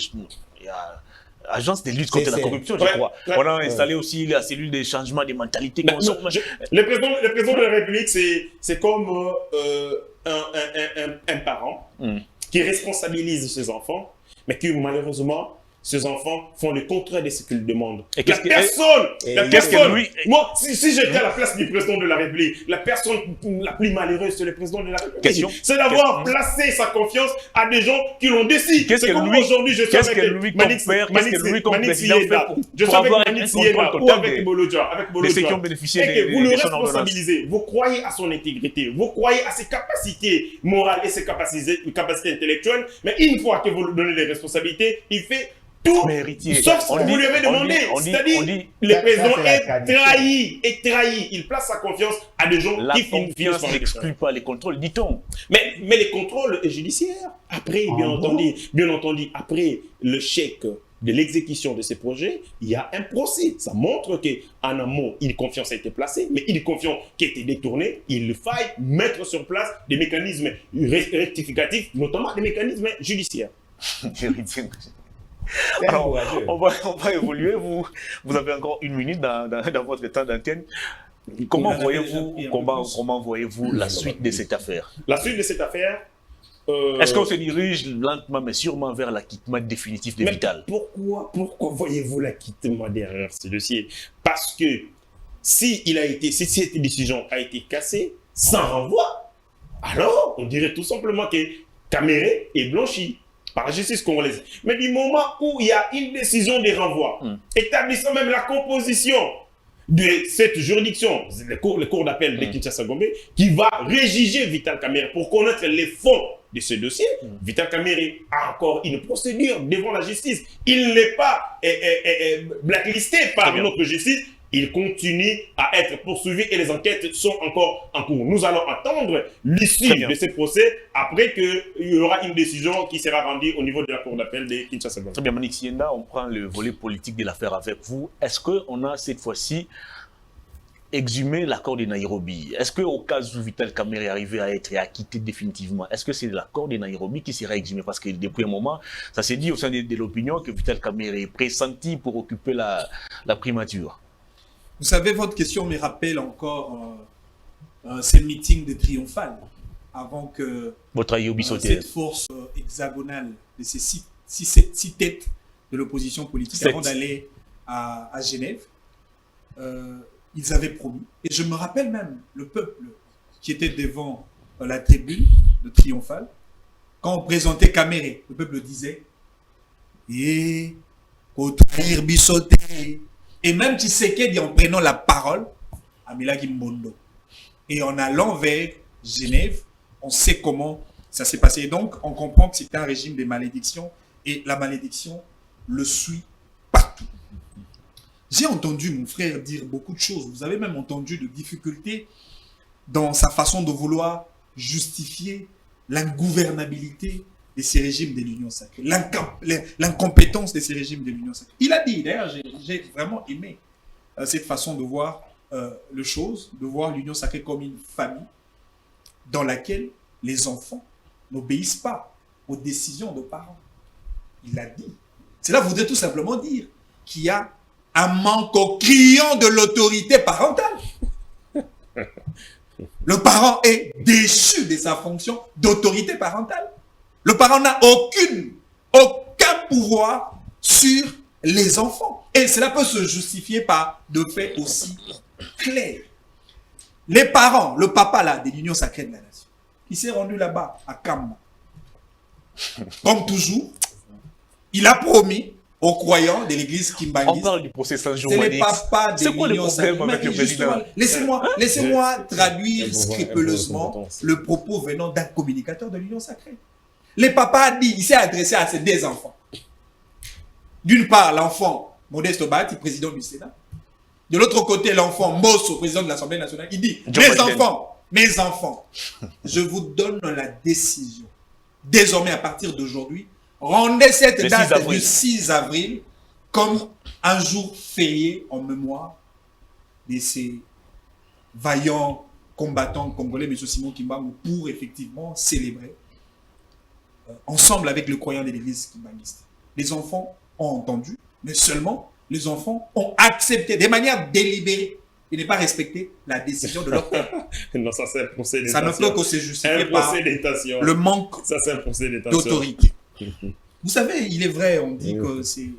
Il y a agence de lutte contre la corruption, je crois. On a installé aussi la cellule de changement des mentalités. Le président de la République, c'est comme un parent qui responsabilise ses enfants, mais qui malheureusement, ces enfants font le contraire de ce qu'ils demandent. Et la personne, moi, si j'étais à la place du président de la République, la personne la plus malheureuse, c'est le président de la République. C'est d'avoir placé sa confiance à des gens qui l'ont décidé. Qu'est-ce que lui comme père, qu'est-ce que lui comme président fait pour avoir un contrôle total avec Bolodja, de ceux qui ont bénéficié de vous le son ordonnance. responsabilisez, vous croyez à son intégrité, vous croyez à ses capacités morales et ses capacités intellectuelles, mais une fois que vous lui donnez les responsabilités, il fait tout, sauf ce que vous lui avez demandé. C'est-à-dire, le président est trahi. Il place sa confiance à des gens qui font confiance. La n'exclut pas les contrôles, dit-on. Mais les contrôles judiciaires, après, bien entendu, après le chèque de l'exécution de ces projets, il y a un procès. Ça montre qu'en amont, une confiance a été placée, mais une confiance qui a été détournée, il faille mettre sur place des mécanismes rectificatifs, notamment des mécanismes judiciaires. Alors, on va évoluer. Vous avez encore une minute dans votre temps d'antenne. Comment voyez-vous la suite de cette affaire? La suite de cette affaire... Est-ce qu'on se dirige lentement mais sûrement vers l'acquittement définitif de Vital? Pourquoi voyez-vous l'acquittement derrière ce dossier? Parce que si cette décision a été cassée sans renvoi, alors on dirait tout simplement que Kamere est blanchi par la justice congolaise. Mais du moment où il y a une décision de renvoi, établissant même la composition de cette juridiction, le cours d'appel de Kinshasa-Gombe, qui va réjuger Vital Kamere pour connaître les fonds de ce dossier, Vital Kamere a encore une procédure devant la justice. Il n'est pas blacklisté par notre justice. Il continue à être poursuivi et les enquêtes sont encore en cours. Nous allons attendre l'issue de ce procès après qu'il y aura une décision qui sera rendue au niveau de la cour d'appel de Kinshasa. Très bien, Monique Sienda, on prend le volet politique de l'affaire avec vous. Est-ce qu'on a cette fois-ci exhumé l'accord de Nairobi? Est-ce qu'au cas où Vital Kamere est arrivé à être acquitté définitivement, est-ce que c'est l'accord de Nairobi qui sera exhumé? Parce que depuis un moment, ça s'est dit au sein de l'opinion que Vital Kamere est pressenti pour occuper la primature. Vous savez, votre question me rappelle encore ces meetings de triomphal, avant que votre cette force hexagonale de ces six têtes de l'opposition politique, 7. avant d'aller à Genève, ils avaient promis. Et je me rappelle même le peuple qui était devant la tribune de triomphale, quand on présentait Caméré, le peuple disait et même Tshisekedi en prenant la parole, Amila Gimbondo. Et en allant vers Genève, on sait comment ça s'est passé. Et donc, on comprend que c'est un régime de malédiction et la malédiction le suit partout. J'ai entendu mon frère dire beaucoup de choses. Vous avez même entendu de difficultés dans sa façon de vouloir justifier l'ingouvernabilité de ces régimes de l'Union sacrée, l'incompétence de ces régimes de l'Union sacrée. Il a dit, d'ailleurs, j'ai vraiment aimé cette façon de voir les choses, de voir l'Union sacrée comme une famille dans laquelle les enfants n'obéissent pas aux décisions de parents. Il l'a dit. Cela voudrait tout simplement dire qu'il y a un manque criant de l'autorité parentale. Le parent est déchu de sa fonction d'autorité parentale. Le parent n'a aucun pouvoir sur les enfants. Et cela peut se justifier par de faits aussi clairs. Les parents, le papa là, de l'Union sacrée de la nation, il s'est rendu là-bas, à Kamba. Comme toujours, il a promis aux croyants de l'église Kimbanguiste. On parle du procès sans C'est les papas de l'Union sacrée. Laissez-moi traduire scrupuleusement le propos venant d'un communicateur de l'Union sacrée. Les papas dit, il s'est adressé à ses deux enfants. D'une part, l'enfant Modeste Obati, président du Sénat. De l'autre côté, l'enfant Mosso, président de l'Assemblée nationale. Il dit, mes enfants, je vous donne la décision. Désormais, à partir d'aujourd'hui, rendez cette date du 6 avril comme un jour férié en mémoire de ces vaillants combattants congolais, M. Simon Kimbangu, pour effectivement célébrer ensemble avec le croyant de l'église kimbanguiste. Les enfants ont entendu, mais seulement les enfants ont accepté de manière délibérée et ne pas respecter la décision de leur père. Non, ça c'est un procès d'état. Ça ne peut que se justifier par le manque d'autorité. Vous savez, il est vrai, on dit que c'est...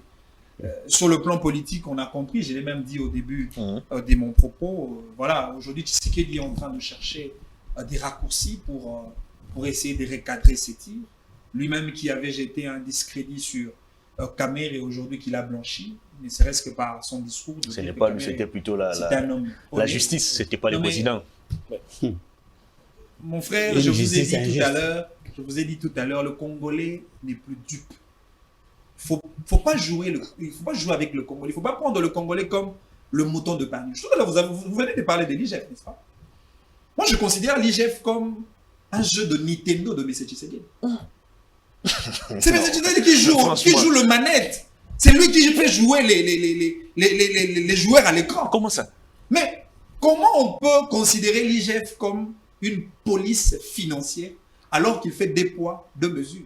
sur le plan politique, on a compris, je l'ai même dit au début de mon propos, voilà, aujourd'hui, Tshisekedi est en train de chercher des raccourcis pour essayer de recadrer ses tirs. Lui-même qui avait jeté un discrédit sur Caméré et aujourd'hui qu'il a blanchi, ne serait-ce que par son discours. Ce n'est pas lui, c'était plutôt la justice, c'était pas le président. Mon frère, je vous ai dit tout à l'heure, le Congolais n'est plus dupe. Il ne faut pas jouer avec le Congolais. Il ne faut pas prendre le Congolais comme le mouton de pagne. Vous venez de parler de l'IGF, n'est-ce pas? Moi, je considère l'IGF comme un jeu de Nintendo de M. Tshisekedi. C'est M. Tshisekedi qui joue le manette. C'est lui qui fait jouer les joueurs à l'écran. Comment ça? Mais comment on peut considérer l'IGF comme une police financière alors qu'il fait des poids, deux mesures?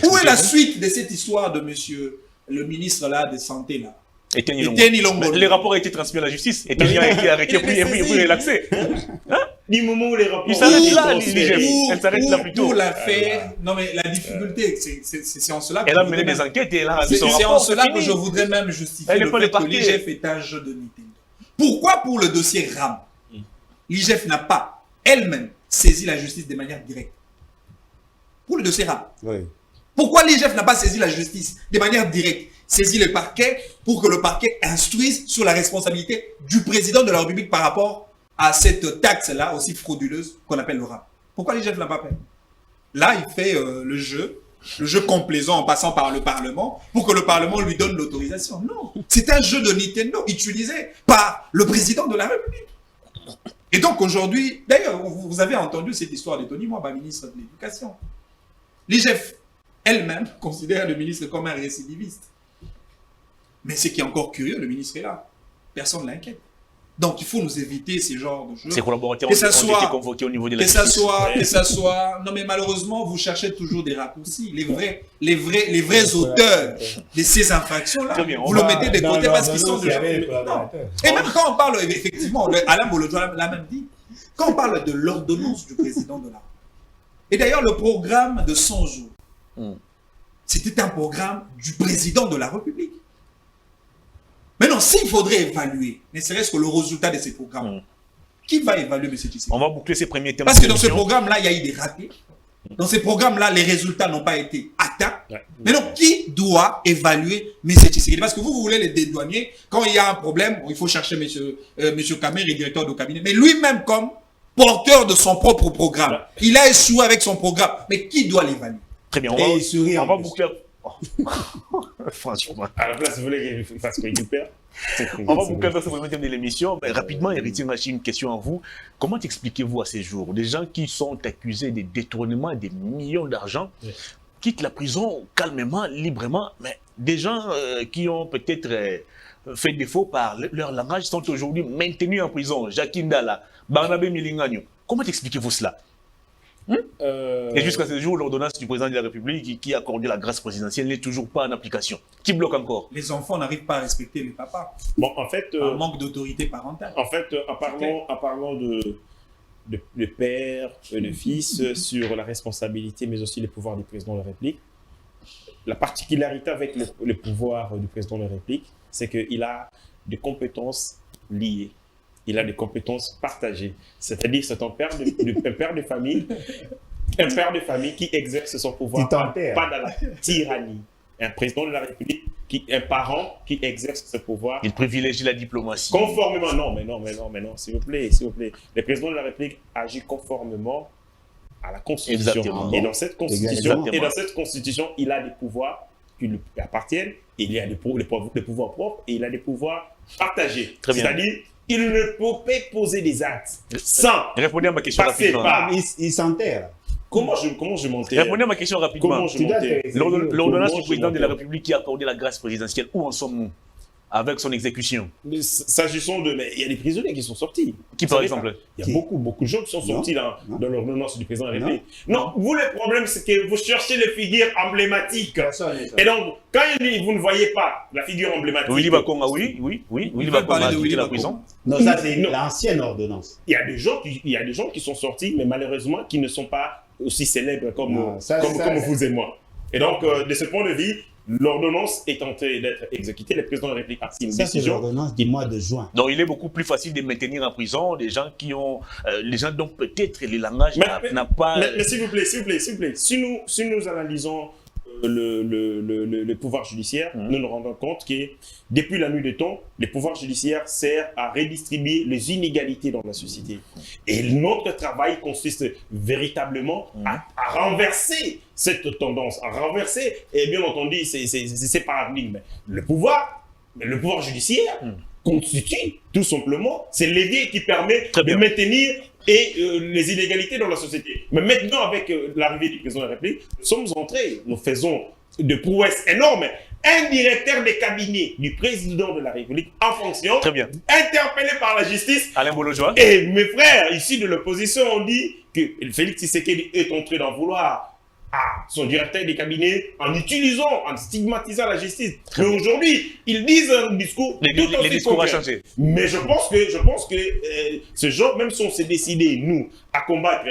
Où est la suite de cette histoire de monsieur le ministre là de santé là? Etienne Ilongo. Les rapports ont été transmis à la justice. Etienne a été arrêté puis relaxé. Du moment où les rapports... Il s'arrête là, elle s'arrête là plutôt. Pour l'affaire... Non mais la difficulté, c'est en cela... Elle a mené des enquêtes et elle a rendu son rapport. C'est en cela que je voudrais même justifier le fait que l'IGF est un jeu de Nintendo. Pourquoi pour le dossier RAM, l'IGF n'a pas elle-même saisi la justice de manière directe? Pour le dossier RAM. Oui. Pourquoi l'IGF n'a pas saisi la justice de manière directe? Saisi le parquet pour que le parquet instruise sur la responsabilité du président de la République par rapport à cette taxe-là aussi frauduleuse qu'on appelle le RAM. Pourquoi l'IGF ne l'a pas fait? Là, il fait le jeu complaisant en passant par le Parlement pour que le Parlement lui donne l'autorisation. Non, c'est un jeu de Nintendo utilisé par le président de la République. Et donc aujourd'hui, d'ailleurs, vous avez entendu cette histoire de Tony Mwamba, ministre de l'Éducation. L'IGF elle-même considère le ministre comme un récidiviste. Mais ce qui est encore curieux, le ministre est là. Personne ne l'inquiète. Donc il faut nous éviter ces genres de jeux. Ces collaborateurs ont été convoqués au niveau de la justice. Que ça soit... Non mais malheureusement, vous cherchez toujours des raccourcis. Les vrais auteurs de ces infractions-là, vous le mettez de côté parce qu'ils sont déjà... Et même quand on parle, effectivement, Alain Bolodjoa l'a même dit, quand on parle de l'ordonnance du président de la... Et d'ailleurs, le programme de 100 jours, c'était un programme du président de la République. Maintenant, s'il faudrait évaluer, ne serait-ce que le résultat de ces programmes, qui va évaluer, M. Tshisekedi? On va boucler ces premiers thèmes. Parce que dans ce programme-là, il y a eu des ratés. Dans ces programmes-là, les résultats n'ont pas été atteints. Maintenant, qui doit évaluer M. Tshisekedi? Parce que vous voulez les dédouaner. Quand il y a un problème, il faut chercher M. Kamer, le directeur de cabinet. Mais lui-même, comme porteur de son propre programme, il a échoué avec son programme. Mais qui doit l'évaluer? Très bien, on va boucler. Franchement. À la place, vous voulez qu'il fasse quoi? Qu'il perd? On va boucler ce premier thème de l'émission. Rapidement, Héritier Machi, une question à vous. Comment expliquez-vous à ces jours des gens qui sont accusés de détournement des millions d'argent quittent la prison calmement, librement, mais des gens qui ont peut-être fait défaut par leur langage sont aujourd'hui maintenus en prison? Jacques Ndala, Barnabé Milingagno. Comment expliquez-vous cela? Et jusqu'à ce jour, l'ordonnance du président de la République qui a accordé la grâce présidentielle n'est toujours pas en application. Qui bloque encore? Les enfants n'arrivent pas à respecter les papas. Bon, en fait, un manque d'autorité parentale. En fait, en parlant de père et de fils sur la responsabilité, mais aussi les pouvoirs du président de la République, la particularité avec le pouvoir du président de la République, c'est qu'il a des compétences liées. Il a des compétences partagées. C'est-à-dire c'est un père de famille qui exerce son pouvoir pas dans la tyrannie. Un président de la République, un parent qui exerce ce pouvoir. Il privilégie la diplomatie. Conformément, non, s'il vous plaît. Le président de la République agit conformément à la Constitution. Exactement. Et dans cette Constitution, il a des pouvoirs qui lui appartiennent. Il y a des pouvoirs propres et il a des pouvoirs partagés. C'est-à-dire, il ne peut pas poser des actes sans répondez à ma question rapidement. Il s'enterre. Comment je m'enterre? Répondez à ma question rapidement. Comment je m'enterre? L'ordonnance du président de la République qui a accordé la grâce présidentielle, où en sommes-nous avec son exécution? S'agissant de... Mais il y a des prisonniers qui sont sortis. Qui par exemple? Il y a beaucoup de gens qui sont sortis dans l'ordonnance du président de la République. Non, vous, le problème, c'est que vous cherchez les figures emblématiques. Et donc, quand vous ne voyez pas la figure emblématique... Willy Bakonga, oui. Willy Bakonga a quitté la prison. Non, ça c'est l'ancienne ordonnance. Il y a des gens qui sont sortis, mais malheureusement, qui ne sont pas aussi célèbres comme vous et moi. Et donc, de ce point de vue, l'ordonnance est en train d'être exécutée. Le président de la République a signé une décision. C'est l'ordonnance du mois de juin. Donc, il est beaucoup plus facile de maintenir en prison des gens qui ont... les gens dont peut-être le langage n'a pas... Mais s'il vous plaît. Si nous analysons le pouvoir judiciaire, nous nous rendons compte que depuis la nuit des temps, le pouvoir judiciaire sert à redistribuer les inégalités dans la société. Et notre travail consiste véritablement à renverser cette tendance, à renverser, et bien entendu, ces paradigmes. Le pouvoir judiciaire constitue tout simplement, c'est levier qui permet de maintenir les inégalités dans la société. Mais maintenant, avec l'arrivée du président de la République, nous faisons de prouesses énormes. Un directeur de cabinet du président de la République en fonction, interpellé par la justice. Alain Bolojoa. Et mes frères, ici de l'opposition, ont dit que Félix Tshisekedi est en train d'en vouloir à son directeur de cabinet en stigmatisant la justice. Mais aujourd'hui, ils disent un discours les discours ont changé. Mais je pense que ce genre, même si on s'est décidé, nous, à combattre,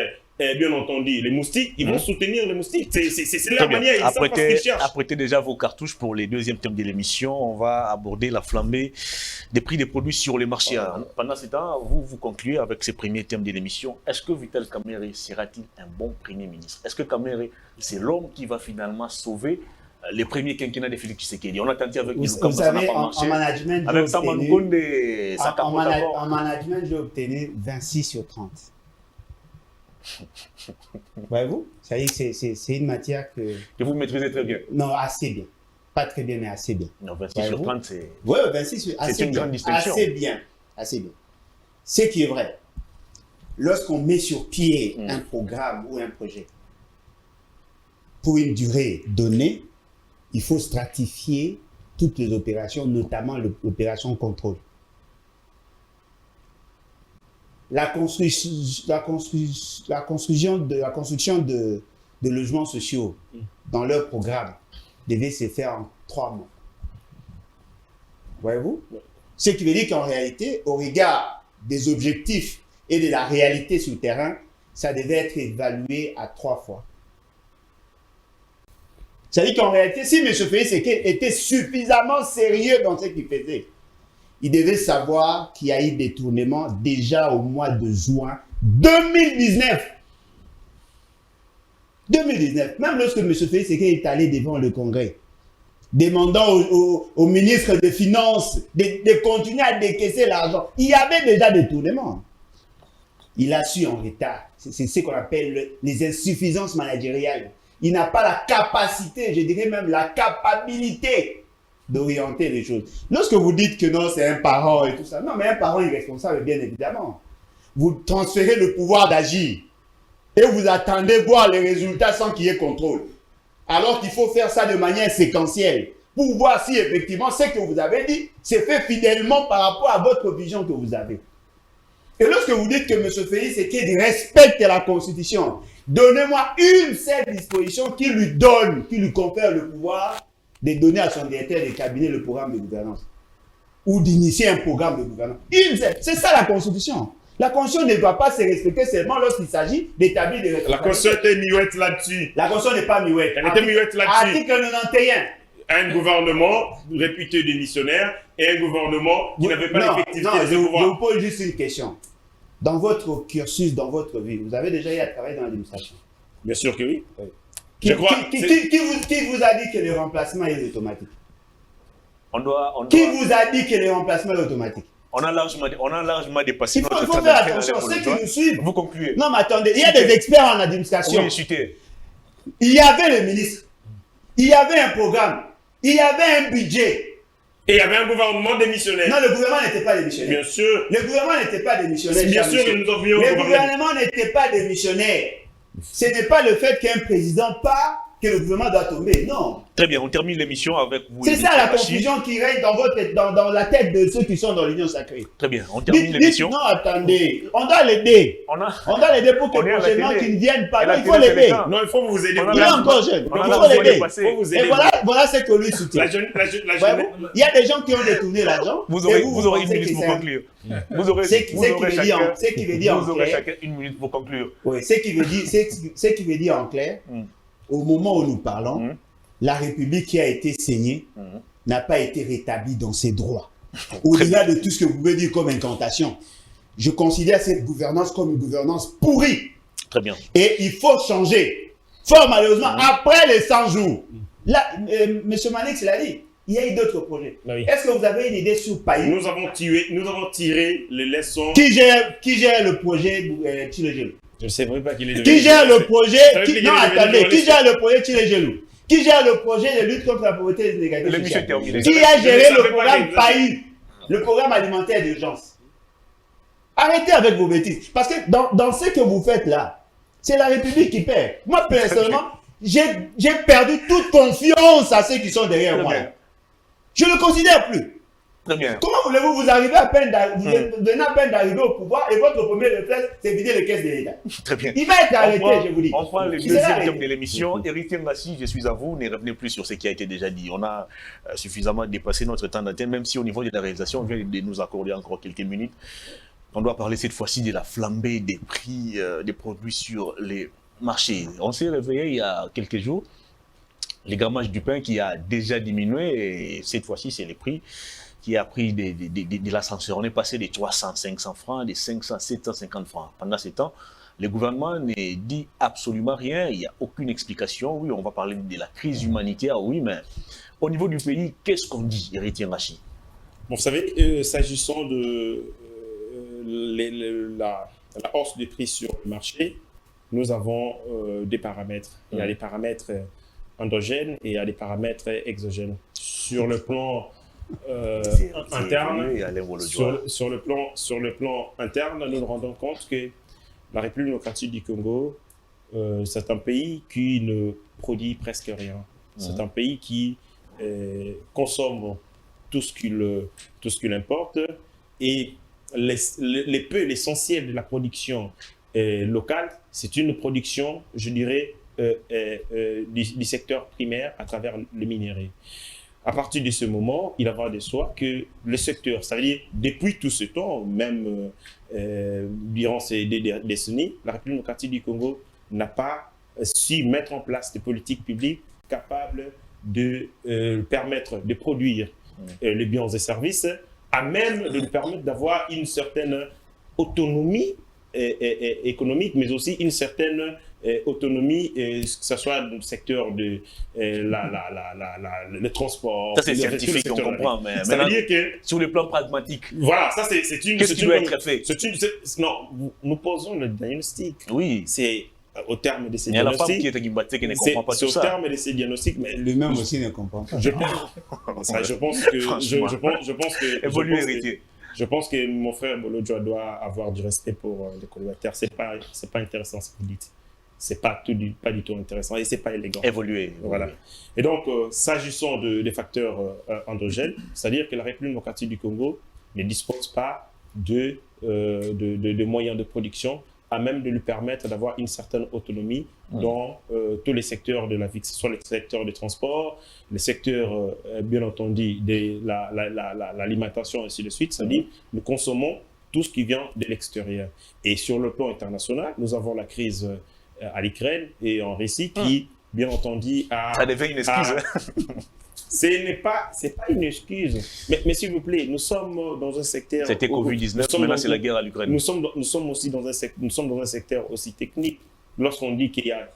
bien entendu, les moustiques, ils vont soutenir les moustiques. C'est la manière, ils savent pas ce qu'ils cherchent. Apprêtez déjà vos cartouches pour les deuxièmes thèmes de l'émission. On va aborder la flambée des prix des produits sur les marchés. Pendant ce temps, vous concluez avec ces premiers thèmes de l'émission. Est-ce que Vital Kamerhe sera-t-il un bon Premier ministre? Est-ce que Kamerhe, c'est l'homme qui va finalement sauver les premiers quinquennats de Félix Tshisekedi? On a tenté avec vous savez, en management, en management, j'ai obtenu 26 sur 30. Voyez-vous? C'est une matière que vous maîtrisez très bien. Non, assez bien. Pas très bien, mais assez bien. Non, 26 sur 30, c'est... Oui, 26 sur 30. C'est une grande distinction. Assez bien. Ce qui est vrai, lorsqu'on met sur pied un programme ou un projet, pour une durée donnée, il faut stratifier toutes les opérations, notamment l'opération contrôle. La construction de logements sociaux dans leur programme devait se faire en 3 mois. Voyez-vous? Ce qui veut dire qu'en réalité, au regard des objectifs et de la réalité sur le terrain, ça devait être évalué à 3 fois. C'est-à-dire qu'en réalité, si M. Félix était suffisamment sérieux dans ce qu'il faisait, il devait savoir qu'il y a eu des détournements déjà au mois de juin 2019. 2019, même lorsque M. Félix est allé devant le Congrès, demandant au ministre des Finances de continuer à décaisser l'argent, il y avait déjà des détournements. Il a su en retard. C'est ce qu'on appelle les insuffisances managériales. Il n'a pas la capacité, je dirais même la capacité d'orienter les choses. Lorsque vous dites que non, c'est un parent et tout ça, non, mais un parent irresponsable, bien évidemment. Vous transférez le pouvoir d'agir et vous attendez voir les résultats sans qu'il y ait contrôle. Alors qu'il faut faire ça de manière séquentielle pour voir si effectivement ce que vous avez dit c'est fait fidèlement par rapport à votre vision que vous avez. Et lorsque vous dites que M. Félix Tshisekedi respecte la Constitution, donnez-moi une seule disposition qui lui confère le pouvoir de donner à son directeur de cabinet le programme de gouvernance ou d'initier un programme de gouvernance. Une seule, c'est ça la Constitution. La Constitution ne doit pas se respecter seulement lorsqu'il s'agit d'établir des responsabilités. La Constitution était muette là-dessus. La Constitution n'est pas muette. Elle était muette là-dessus. Article 91. Un gouvernement réputé démissionnaire et un gouvernement qui n'avait pas l'effectivité de pouvoir. Je vous pose juste une question. Dans votre cursus, dans votre vie, vous avez déjà eu à travailler dans l'administration? Bien sûr que oui. Qui vous a dit que le remplacement est automatique? Qui vous a dit que le remplacement est automatique? On a largement dépassé notre temps. Il faut faire attention, ceux qui nous suivent. Vous concluez. Non, mais attendez, il y a des experts en administration. Oui, citez. Il y avait le ministre, il y avait un programme, il y avait un budget. Et il y avait un gouvernement démissionnaire. Non, le gouvernement n'était pas démissionnaire. Bien sûr. Le gouvernement n'était pas démissionnaire. Bien sûr que nous avions. Le gouvernement n'était pas démissionnaire. Ce n'est pas le fait qu'un président part que le gouvernement doit tomber. Non. Très bien, on termine l'émission avec vous. C'est ça la confusion qui règne dans la tête de ceux qui sont dans l'Union sacrée. Très bien, on termine l'émission. Non, attendez. On doit l'aider. On doit l'aider pour que prochainement qu'ils ne viennent pas. Non, il faut l'aider. Non, il faut vous aider. Il est encore jeune. Il faut l'aider. Et voilà ce que lui soutient. Il y a des gens qui ont détourné l'argent. Vous aurez une minute pour conclure. Vous aurez chacun une minute pour conclure. Oui, ce qui veut dire en clair, au moment où nous parlons, la République qui a été saignée n'a pas été rétablie dans ses droits. Au-delà de tout ce que vous pouvez dire comme incantation, je considère cette gouvernance comme une gouvernance pourrie. Très bien. Et il faut changer. Fort malheureusement, après les 100 jours. Là, M. Manix l'a dit, il y a eu d'autres projets. Oui. Est-ce que vous avez une idée sur Paï? Nous avons tiré les leçons. Qui gère le projet Tchilé-Gelou? Je ne sais même pas qu'il est. Qui gère le projet? Non, attendez. Qui gère le projet Tchilé-Gelou? Qui gère le projet de lutte contre la pauvreté et les inégalités sociales? Qui a géré le programme Paï, le programme alimentaire d'urgence? Arrêtez avec vos bêtises. Parce que dans ce que vous faites là, c'est la République qui perd. Moi, personnellement, j'ai perdu toute confiance à ceux qui sont derrière moi. Je ne le considère plus. Très bien. Comment voulez-vous vous arriver à peine venez à peine d'arriver au pouvoir et votre premier réflexe, c'est vider les caisses de l'État? Très bien. Il va être arrêté, je vous dis. On prend le deuxième thème de l'émission. Héritier Ngassi, je suis à vous. Ne revenez plus sur ce qui a été déjà dit. On a suffisamment dépassé notre temps d'antenne, même si au niveau de la réalisation, on vient de nous accorder encore quelques minutes. On doit parler cette fois-ci de la flambée des prix des produits sur les marchés. On s'est réveillé il y a quelques jours. Les grammages du pain qui a déjà diminué et cette fois-ci, c'est les prix qui a pris de l'ascenseur. On est passé des 300, 500 francs, des 500, 750 francs. Pendant ce temps, le gouvernement ne dit absolument rien. Il n'y a aucune explication. Oui, on va parler de la crise humanitaire, oui, mais au niveau du pays, qu'est-ce qu'on dit, Héritier Ngassi? Bon, vous savez, s'agissant de la hausse des prix sur le marché, nous avons des paramètres. Il y a des paramètres endogènes et il y a des paramètres exogènes. Sur le plan interne, sur le plan interne, nous nous rendons compte que la République démocratique du Congo, c'est un pays qui ne produit presque rien. C'est un pays qui consomme tout ce qu'il importe et l'essentiel de la production locale, c'est une production, je dirais, du secteur primaire à travers le minerai. À partir de ce moment, il va de soi que le secteur, c'est-à-dire depuis tout ce temps, même durant ces décennies, la République démocratique du Congo n'a pas su mettre en place des politiques publiques capable de permettre de produire les biens et services, à même de lui permettre d'avoir une certaine autonomie économique, mais aussi une certaine autonomie, que ce soit dans le secteur de le transport. Ça, c'est scientifique, on comprend, mais ça veut dire que sur le plan pragmatique, voilà, ça c'est une... Qu'est-ce qui doit être fait? Non, nous posons le diagnostic. Oui. C'est au terme de ces il y a la diagnostics... femme qui est Guimbaté qui ne comprend pas tout ça. C'est au terme de ces diagnostics, mais... Lui-même aussi ne comprend pas. Je pense que... Je pense que... Évoluer, héritier. Je pense que mon frère Bolodjo doit avoir du respect pour les colocataires. C'est pas intéressant ce que vous dites. C'est pas du tout intéressant et c'est pas élégant. Évoluer. Voilà. Et donc, s'agissant des facteurs endogènes, c'est-à-dire que la République démocratique du Congo ne dispose pas de moyens de production à même de lui permettre d'avoir une certaine autonomie dans tous les secteurs de la vie, que ce soit les secteurs de transport, les secteurs, bien entendu, de l'alimentation, et ainsi de suite. C'est-à-dire, nous consommons tout ce qui vient de l'extérieur. Et sur le plan international, nous avons la crise à l'Ukraine et en Russie qui, bien entendu, a... Ça devient une excuse. C'est pas une excuse. Mais s'il vous plaît, nous sommes dans un secteur... C'était Covid-19, maintenant c'est la guerre à l'Ukraine. Nous sommes aussi dans un secteur aussi technique. Lorsqu'on dit qu'il y a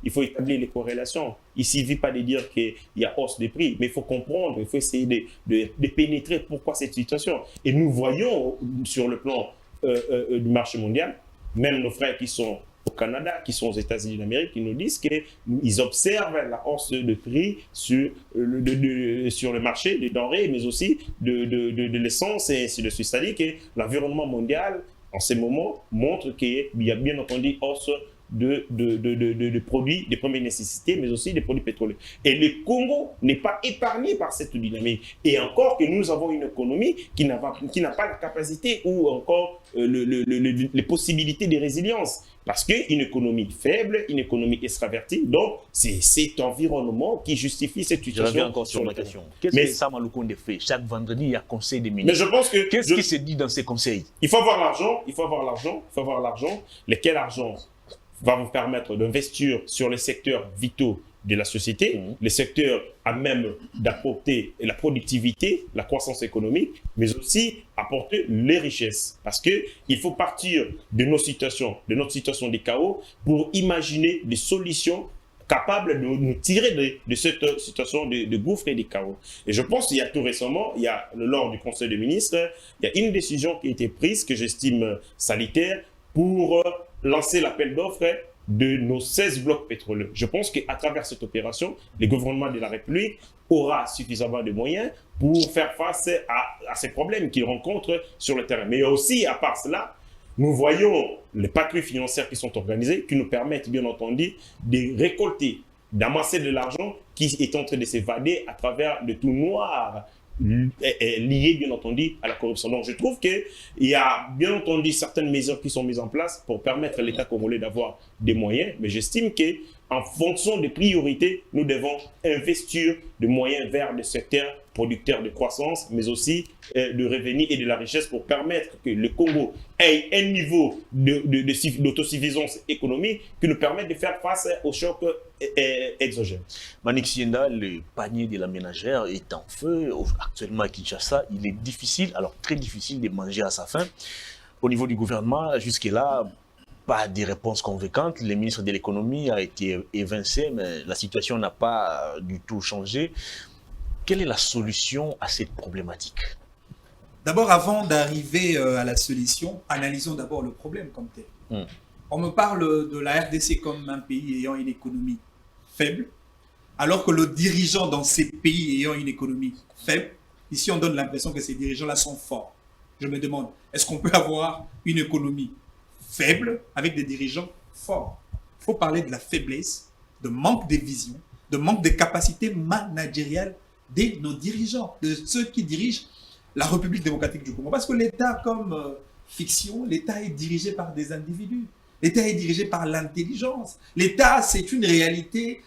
il faut établir les corrélations. Il ne suffit pas de dire qu'il y a hausse des prix, mais il faut comprendre, il faut essayer de pénétrer pourquoi cette situation. Et nous voyons sur le plan du marché mondial, même nos frères qui sont au Canada, qui sont aux États-Unis d'Amérique, qui nous disent qu'ils observent la hausse de prix sur le marché des denrées, mais aussi de l'essence et ainsi de suite. C'est-à-dire que l'environnement mondial, en ces moments, montre qu'il y a bien entendu hausse de produits de première nécessité, mais aussi des produits pétroliers. Et le Congo n'est pas épargné par cette dynamique. Et encore que nous avons une économie qui n'a pas la capacité ou encore les possibilités de résilience. Parce qu'une économie faible, une économie extravertie, donc c'est cet environnement qui justifie cette situation. Je reviens encore sur la question. Qu'est-ce que Sama Lukonde fait? Chaque vendredi, il y a conseil des ministres. Mais je pense que... Qu'est-ce qui se dit dans ces conseils? Il faut avoir l'argent, Lequel argent va vous permettre d'investir sur les secteurs vitaux de la société, les secteurs à même d'apporter la productivité, la croissance économique, mais aussi apporter les richesses. Parce qu'il faut partir de notre situation de chaos pour imaginer des solutions capables de nous tirer de cette situation de gouffre et de chaos. Et je pense qu'il y a tout récemment, lors du Conseil des ministres, il y a une décision qui a été prise que j'estime salutaire pour lancer l'appel d'offres de nos 16 blocs pétroliers. Je pense qu'à travers cette opération, le gouvernement de la République aura suffisamment de moyens pour faire face à ces problèmes qu'il rencontre sur le terrain. Mais aussi, à part cela, nous voyons les patrouilles financières qui sont organisées, qui nous permettent bien entendu de récolter, d'amasser de l'argent qui est en train de s'évader à travers le tout noir lié bien entendu à la corruption. Donc je trouve qu'il y a bien entendu certaines mesures qui sont mises en place pour permettre à l'État congolais d'avoir des moyens, mais j'estime qu'en fonction des priorités, nous devons investir des moyens vers le secteur producteur de croissance, mais aussi de revenus et de la richesse pour permettre que le Congo ait un niveau d'autosuffisance économique qui nous permette de faire face aux chocs exogènes. Manik Sienda, le panier de la ménagère est en feu. Actuellement à Kinshasa, il est difficile, alors très difficile de manger à sa faim. Au niveau du gouvernement, jusque-là, pas de réponse convaincante. Le ministre de l'économie a été évincé, mais la situation n'a pas du tout changé. Quelle est la solution à cette problématique? D'abord, avant d'arriver à la solution, analysons d'abord le problème comme tel. On me parle de la RDC comme un pays ayant une économie faible, alors que le dirigeant dans ces pays ayant une économie faible, ici on donne l'impression que ces dirigeants-là sont forts. Je me demande, est-ce qu'on peut avoir une économie faible avec des dirigeants forts? Il faut parler de la faiblesse, de manque de vision, de manque de capacité managériale de nos dirigeants, de ceux qui dirigent la République démocratique du Congo. Parce que l'État, comme fiction, l'État est dirigé par des individus. L'État est dirigé par l'intelligence. L'État, c'est une réalité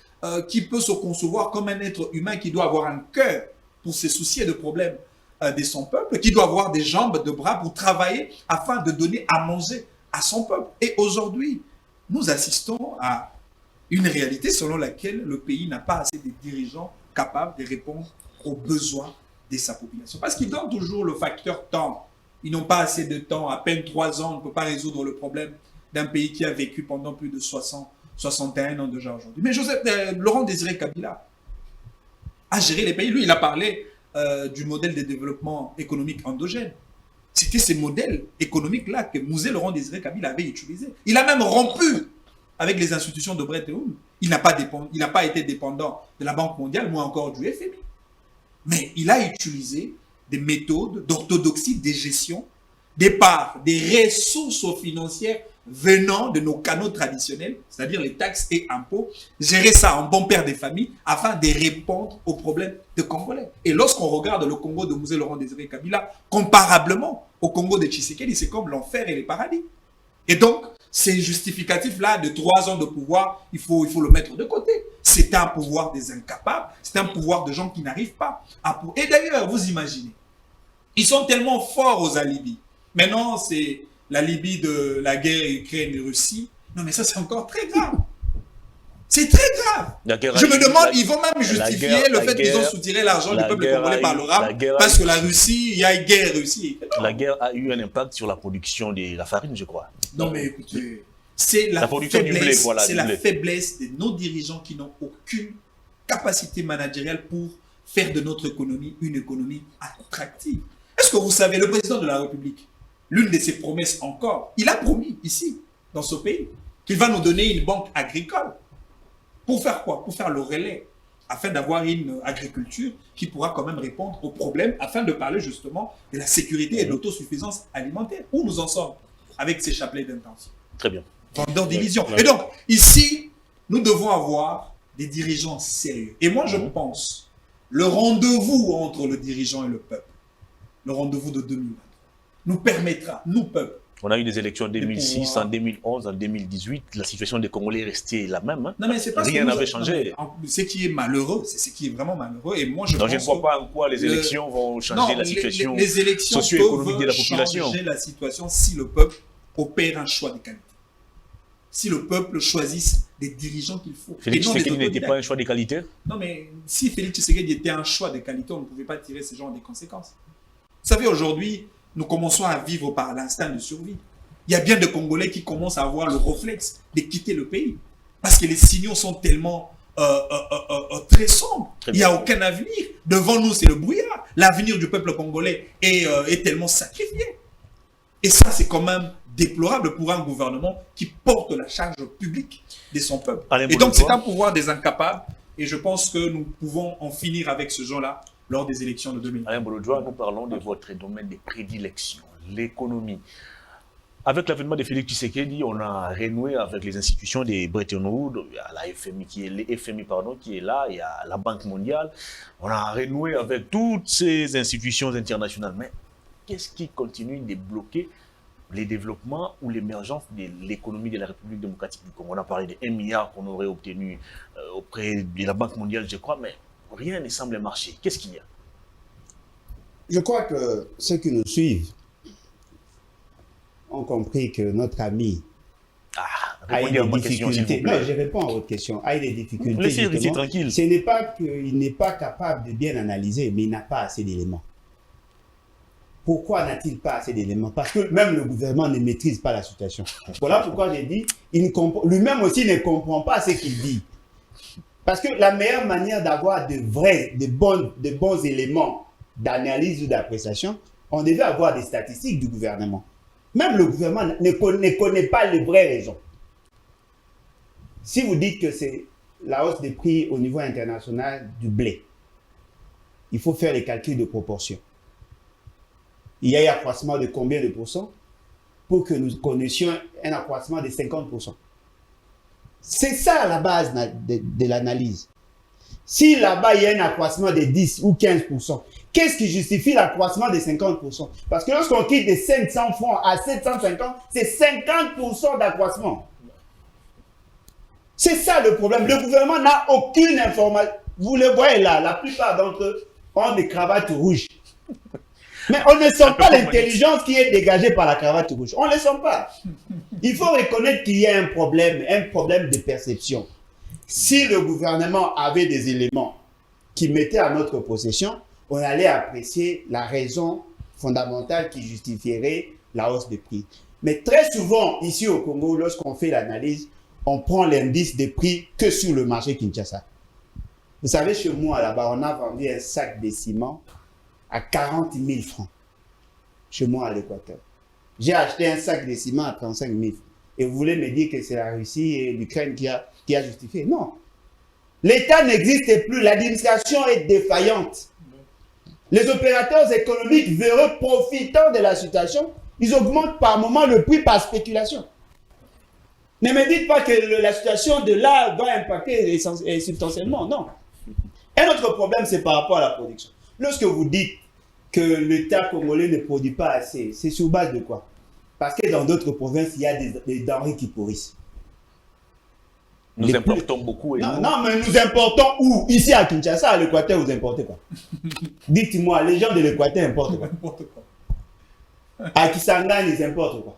qui peut se concevoir comme un être humain qui doit avoir un cœur pour se soucier de problèmes de son peuple, qui doit avoir des jambes, des bras pour travailler afin de donner à manger à son peuple. Et aujourd'hui, nous assistons à Une réalité selon laquelle le pays n'a pas assez de dirigeants capables de répondre aux besoins de sa population. Parce qu'ils donnent toujours le facteur temps. Ils n'ont pas assez de temps. À peine 3 ans, on ne peut pas résoudre le problème d'un pays qui a vécu pendant plus de 61 ans déjà aujourd'hui. Mais Laurent Désiré Kabila a géré les pays. Lui, il a parlé du modèle de développement économique endogène. C'était ces modèles économiques-là que Laurent Désiré Kabila avait utilisé. Il a même rompu avec les institutions de Bretton Woods. Il n'a pas été dépendant de la Banque mondiale, ou encore du FMI. Mais il a utilisé des méthodes d'orthodoxie de gestion, des parts, des ressources financières venant de nos canaux traditionnels, c'est-à-dire les taxes et impôts, gérer ça en bon père des familles afin de répondre aux problèmes des Congolais. Et lorsqu'on regarde le Congo de Laurent Désiré Kabila, comparablement au Congo de Tshisekedi, c'est comme l'enfer et les paradis. Et donc, ces justificatifs-là de 3 ans de pouvoir, il faut le mettre de côté. C'est un pouvoir des incapables, c'est un pouvoir de gens qui n'arrivent pas à... Et d'ailleurs, vous imaginez, ils sont tellement forts aux alibis. Maintenant, c'est l'alibi de la guerre Ukraine-Russie. Non, mais ça, c'est encore très grave. C'est très grave. Je me demande, ils vont même justifier le fait qu'ils ont soutiré l'argent du peuple congolais par le rap, parce que la Russie, il y a une guerre Russie. La guerre a eu un impact sur la production de la farine, je crois. Non, mais écoutez, c'est la faiblesse de nos dirigeants qui n'ont aucune capacité managériale pour faire de notre économie une économie attractive. Est-ce que vous savez, le président de la République, l'une de ses promesses encore, il a promis ici, dans ce pays, qu'il va nous donner une banque agricole. Pour faire quoi? Pour faire le relais, afin d'avoir une agriculture qui pourra quand même répondre aux problèmes, afin de parler justement de la sécurité et de l'autosuffisance alimentaire. Où nous en sommes avec ces chapelets d'intention? Très bien. Dans des visions. Et donc, ici, nous devons avoir des dirigeants sérieux. Et moi, je pense, le rendez-vous entre le dirigeant et le peuple, le rendez-vous de 2023, nous permettra, nous, peuple. On a eu des élections en 2006, en 2011, en 2018. La situation des Congolais est restée la même. Hein. Non, mais c'est pas rien n'avait changé. Ce qui est malheureux, c'est ce qui est vraiment malheureux. Et moi, je ne vois pas en quoi les élections vont changer la situation socio-économique de la population. Changer la situation si le peuple opère un choix de qualité. Si le peuple choisit des dirigeants qu'il faut. Félix Tshisekedi n'était pas un choix de qualité? Non, mais si Félix Tshisekedi était un choix de qualité, on ne pouvait pas tirer ce genre de conséquences. Vous savez, aujourd'hui, nous commençons à vivre par l'instinct de survie. Il y a bien des Congolais qui commencent à avoir le réflexe de quitter le pays. Parce que les signaux sont tellement très sombres. Il n'y a aucun avenir. Devant nous, c'est le brouillard. L'avenir du peuple congolais est tellement sacrifié. Et ça, c'est quand même déplorable pour un gouvernement qui porte la charge publique de son peuple. Et donc, c'est un pouvoir des incapables. Et je pense que nous pouvons en finir avec ce genre-là lors des élections de 2020. Alain Bolodjoa, nous parlons de votre domaine de prédilection, l'économie. Avec l'avènement de Félix Tshisekedi, on a renoué avec les institutions de Bretton Woods, il y a la FMI qui est là, il y a la Banque mondiale. On a renoué avec toutes ces institutions internationales. Mais qu'est-ce qui continue de bloquer les développements ou l'émergence de l'économie de la République démocratique du Congo? On a parlé de 1 milliard qu'on aurait obtenu auprès de la Banque mondiale, je crois, mais rien ne semble marcher. Qu'est-ce qu'il y a? Je crois que ceux qui nous suivent ont compris que notre ami a eu des difficultés. Non, je réponds à votre question. A eu des difficultés. Laissez tranquille. Ce n'est pas qu'il n'est pas capable de bien analyser, mais il n'a pas assez d'éléments. Pourquoi n'a-t-il pas assez d'éléments? Parce que même le gouvernement ne maîtrise pas la situation. Voilà pourquoi j'ai dit, lui-même aussi ne comprend pas ce qu'il dit. Parce que la meilleure manière d'avoir de bons éléments d'analyse ou d'appréciation, on devait avoir des statistiques du gouvernement. Même le gouvernement ne connaît pas les vraies raisons. Si vous dites que c'est la hausse des prix au niveau international du blé, il faut faire les calculs de proportion. Il y a un accroissement de combien de pourcents pour que nous connaissions un accroissement de 50%. C'est ça la base de l'analyse. Si là-bas, il y a un accroissement de 10 ou 15%, qu'est-ce qui justifie l'accroissement de 50%? Parce que lorsqu'on quitte de 500 francs à 750, c'est 50% d'accroissement. C'est ça le problème. Le gouvernement n'a aucune information. Vous le voyez là, la plupart d'entre eux ont des cravates rouges. Mais on ne sent pas l'intelligence qui est dégagée par la cravate rouge. On ne le sent pas. Il faut reconnaître qu'il y a un problème de perception. Si le gouvernement avait des éléments qui mettaient à notre possession, on allait apprécier la raison fondamentale qui justifierait la hausse des prix. Mais très souvent, ici au Congo, lorsqu'on fait l'analyse, on prend l'indice des prix que sur le marché Kinshasa. Vous savez, chez moi, là-bas, on a vendu un sac de ciment à 40 000 francs. Chez moi, à l'Équateur. J'ai acheté un sac de ciment à 35 000. Et vous voulez me dire que c'est la Russie et l'Ukraine qui a justifié? Non. L'État n'existe plus. L'administration est défaillante. Les opérateurs économiques véreux profitant de la situation, ils augmentent par moment le prix par spéculation. Ne me dites pas que la situation de là va impacter substantiellement. Non. Un autre problème, c'est par rapport à la production. Lorsque vous dites que l'État congolais ne produit pas assez, c'est sur base de quoi? Parce que dans d'autres provinces, il y a des denrées qui pourrissent. Nous importons beaucoup. Et non, mais nous importons où? Ici à Kinshasa, à l'Équateur, vous importez quoi? Dites-moi, les gens de l'Équateur importent quoi? À Kisangani, ils importent quoi?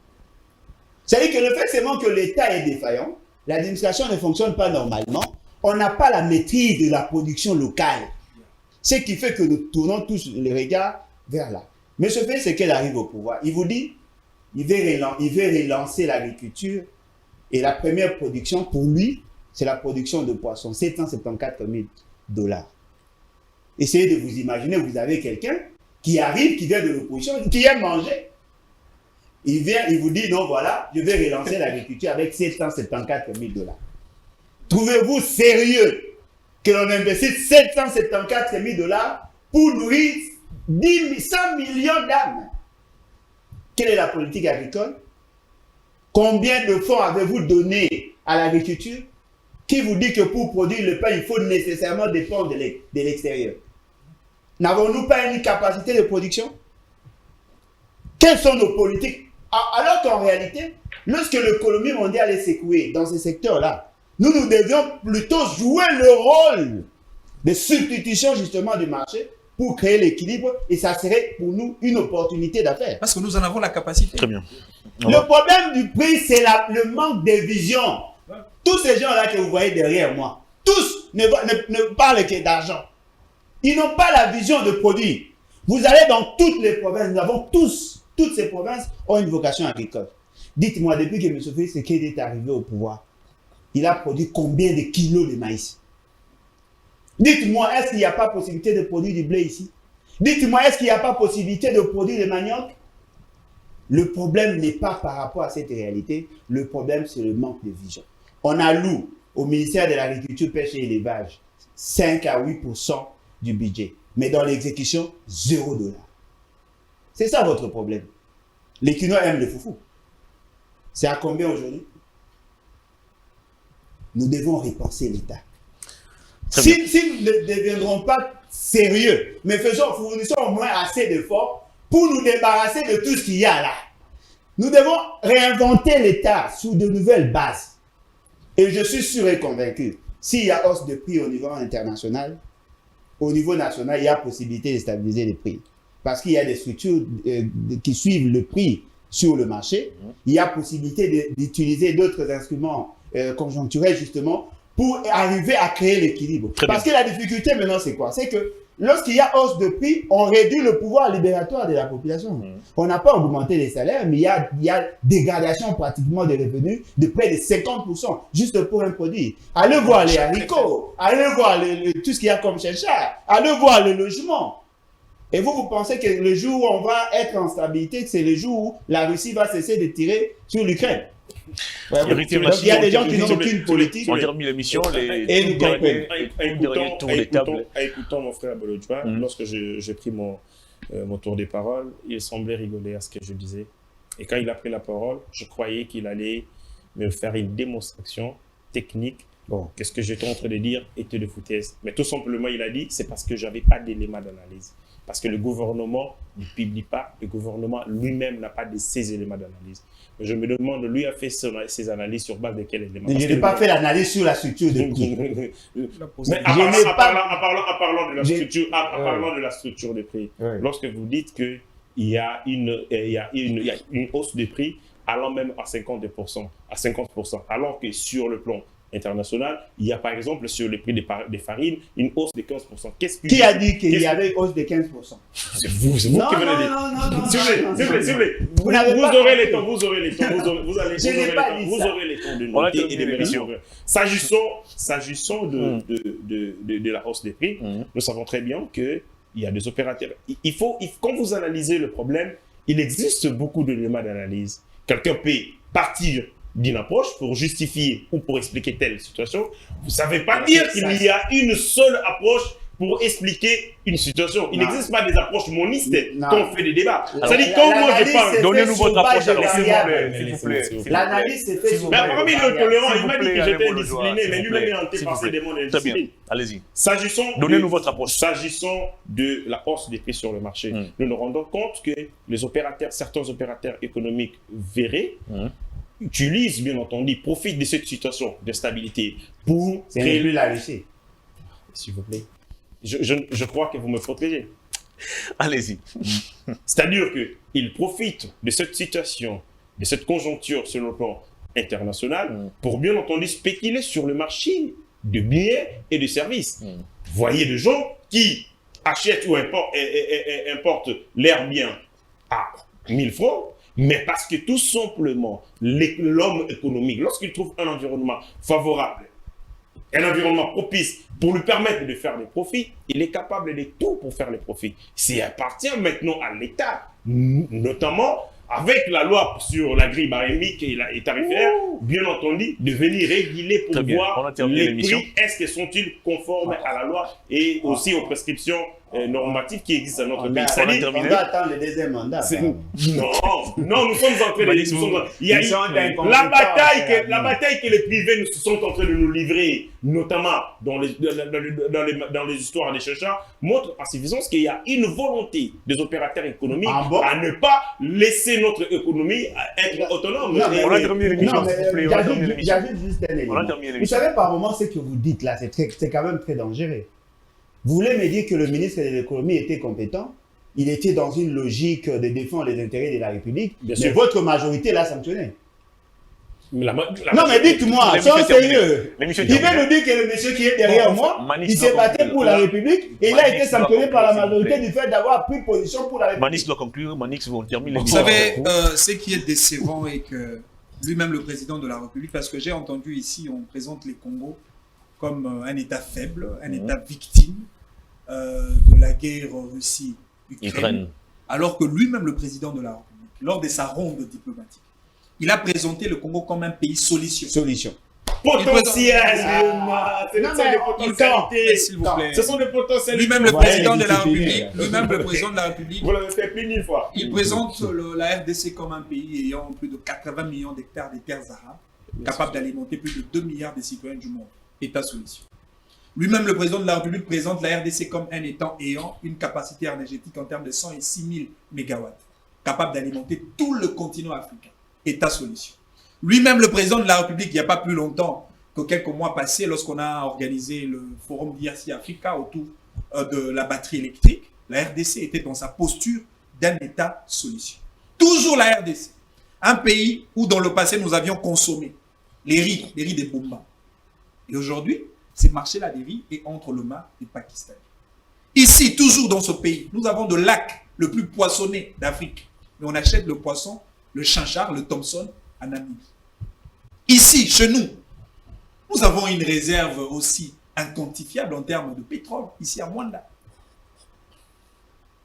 C'est-à-dire que le fait seulement que l'État est défaillant, l'administration ne fonctionne pas normalement, on n'a pas la maîtrise de la production locale. Ce qui fait que nous tournons tous les regards vers là. Mais ce fait, c'est qu'elle arrive au pouvoir. Il vous dit, il veut relancer l'agriculture et la première production pour lui, c'est la production de poissons, 774 000 $. Essayez de vous imaginer, vous avez quelqu'un qui arrive, qui vient de l'opposition, qui aime manger. Il vient, il vous dit, non, voilà, je vais relancer l'agriculture avec 774 000 $. Trouvez-vous sérieux que l'on investisse 774 000 $ pour nourrir 100 millions d'âmes? Quelle est la politique agricole? Combien de fonds avez-vous donné à l'agriculture? Qui vous dit que pour produire le pain, il faut nécessairement dépendre de l'extérieur? N'avons-nous pas une capacité de production? Quelles sont nos politiques? Alors qu'en réalité, lorsque l'économie mondiale est secouée dans ces secteurs-là, nous devions plutôt jouer le rôle de substitution justement du marché pour créer l'équilibre, et ça serait pour nous une opportunité d'affaires. Parce que nous en avons la capacité. Très bien. Le problème du prix, c'est le manque de vision. Tous ces gens-là que vous voyez derrière moi, tous ne parlent que d'argent. Ils n'ont pas la vision de produire. Vous allez dans toutes les provinces, nous avons toutes ces provinces ont une vocation agricole. Dites-moi, depuis que M. Félix Tshisekedi est arrivé au pouvoir, il a produit combien de kilos de maïs? Dites-moi, est-ce qu'il n'y a pas possibilité de produire du blé ici? Dites-moi, est-ce qu'il n'y a pas possibilité de produire du manioc? Le problème n'est pas par rapport à cette réalité, le problème c'est le manque de vision. On alloue au ministère de l'Agriculture, Pêche et Élevage 5 à 8% du budget, mais dans l'exécution, 0 $. C'est ça votre problème. Les Kinois aiment le foufou. C'est à combien aujourd'hui? Nous devons repenser l'État. Si nous ne deviendrons pas sérieux, mais fournissons au moins assez d'efforts pour nous débarrasser de tout ce qu'il y a là. Nous devons réinventer l'État sous de nouvelles bases. Et je suis sûr et convaincu, s'il y a hausse de prix au niveau international, au niveau national, il y a possibilité de stabiliser les prix. Parce qu'il y a des structures qui suivent le prix sur le marché. Il y a possibilité d'utiliser d'autres instruments conjoncturels justement pour arriver à créer l'équilibre. Parce que la difficulté maintenant, c'est quoi? C'est que lorsqu'il y a hausse de prix, on réduit le pouvoir libératoire de la population. On n'a pas augmenté les salaires, mais il y a dégradation pratiquement des revenus de près de 50% juste pour un produit. Allez voir les haricots, allez voir tout ce qu'il y a comme chercheur, allez voir le logement. Et vous pensez que le jour où on va être en stabilité, c'est le jour où la Russie va cesser de tirer sur l'Ukraine. Ouais, il y a des gens qui n'ont aucune politique. On termine l'émission. Et nous écoutons mon frère Bolodjoa, lorsque j'ai pris mon tour des paroles, il semblait rigoler à ce que je disais. Et quand il a pris la parole, je croyais qu'il allait me faire une démonstration technique. Bon, qu'est-ce que j'étais en train de dire était de foutaise. Mais tout simplement, il a dit, c'est parce que je n'avais pas d'éléments d'analyse. Parce que le gouvernement ne publie pas, le gouvernement lui-même n'a pas de ces éléments d'analyse. Je me demande, lui a fait ses analyses sur base de quels éléments? Je n'ai pas fait l'analyse sur la structure de prix. Mais en parlant de la structure de prix, lorsque vous dites qu'il y a une hausse de prix allant même à 50%, alors que sur le plan international, il y a par exemple sur le prix des farines une hausse de 15%. Qui a dit qu'il y avait une hausse de 15%? C'est vous qui venez de dire. Non. S'il vous plaît. Vous aurez les temps, vous aurez les temps de noter et de vérifier. S'agissant de la hausse des prix, nous savons très bien qu'il y a des opérateurs. Quand vous analysez le problème, il existe beaucoup d'éléments d'analyse. Quelqu'un peut partir d'une approche pour justifier ou pour expliquer telle situation. Vous ne savez pas dire qu'il y a une seule approche pour expliquer une situation. Il n'existe pas des approches monistes quand on fait des débats. C'est-à-dire, quand moi je parle... Donnez-nous votre approche, alors, s'il vous plaît. L'analyse c'est fait sur... Mais parmi le tolérant, il m'a dit que j'étais indiscipliné, mais lui-même est hanté par ces démons d'indiscipline. Allez-y. Donnez-nous votre approche. S'agissant de la hausse des prix sur le marché, nous nous rendons compte que certains opérateurs économiques verrés utilisent, bien entendu, profitent de cette situation de stabilité pour créer lui la laisser. S'il vous plaît. Je crois que vous me protégez. Allez-y. C'est-à-dire qu'ils profitent de cette situation, de cette conjoncture sur le plan international, pour bien entendu spéculer sur le marché de biens et de services. Vous voyez des gens qui achètent ou importent leurs biens à 1000 francs, mais parce que tout simplement, l'homme économique, lorsqu'il trouve un environnement favorable, un environnement propice pour lui permettre de faire des profits, il est capable de tout pour faire les profits. C'est appartient maintenant à l'État, notamment avec la loi sur la grille barémique et tarifaire, bien entendu, de venir réguler pour voir les prix, est-ce qu'ils sont-ils conformes à la loi et aussi aux prescriptions normatives qui existent dans notre pays. On va attendre le deuxième mandat. Non, nous sommes en train de... Il y a la bataille que les privés sont en train de nous livrer, notamment dans les histoires des chercheurs, montre à suffisance qu'il y a une volonté des opérateurs économiques à ne pas laisser notre économie être autonome. On a terminé l'émission, s'il vous plaît. J'ajoute juste un élément. Vous savez, par moment, ce que vous dites là, c'est quand même très dangereux. Vous voulez me dire que le ministre de l'économie était compétent? Il était dans une logique de défendre les intérêts de la République, mais votre majorité l'a sanctionné. Non, mais dites-moi, soyons sérieux. Il veut nous dire que le monsieur qui est derrière moi, il s'est battu pour la République et il a été sanctionné par la majorité du fait d'avoir pris position pour la République. Manix doit conclure, Manix, vous terminez l'émission. Vous savez, ce qui est décevant est que lui-même, le président de la République, parce que j'ai entendu ici, on présente les Congos comme un État faible, un État victime de la guerre Russie-Ukraine, alors que lui-même, le président de la République, lors de sa ronde diplomatique, il a présenté le Congo comme un pays solution. Potentiel. S'il vous plaît. Ce sont des potentiels. Lui-même le président de la République, vous l'avez fait plus d'une fois. Il présente la RDC comme un pays ayant plus de 80 millions d'hectares de terres arables, capable d'alimenter plus de 2 milliards de citoyens du monde. État solution. Lui-même, le président de la République présente la RDC comme un État ayant une capacité énergétique en termes de 106 000 mégawatts, capable d'alimenter tout le continent africain. État solution. Lui-même, le président de la République, il n'y a pas plus longtemps que quelques mois passés, lorsqu'on a organisé le forum d'IRC Africa autour de la batterie électrique, la RDC était dans sa posture d'un État solution. Toujours la RDC. Un pays où, dans le passé, nous avions consommé les riz des Bombas. Et aujourd'hui, ce marché-là des riz est entre les mains des Pakistanais. Ici, toujours dans ce pays, nous avons le lac le plus poissonné d'Afrique. Mais on achète le poisson, le chinchard, le Thomson, en Namibie. Ici, chez nous, nous avons une réserve aussi inquantifiable en termes de pétrole, ici à Mwanda.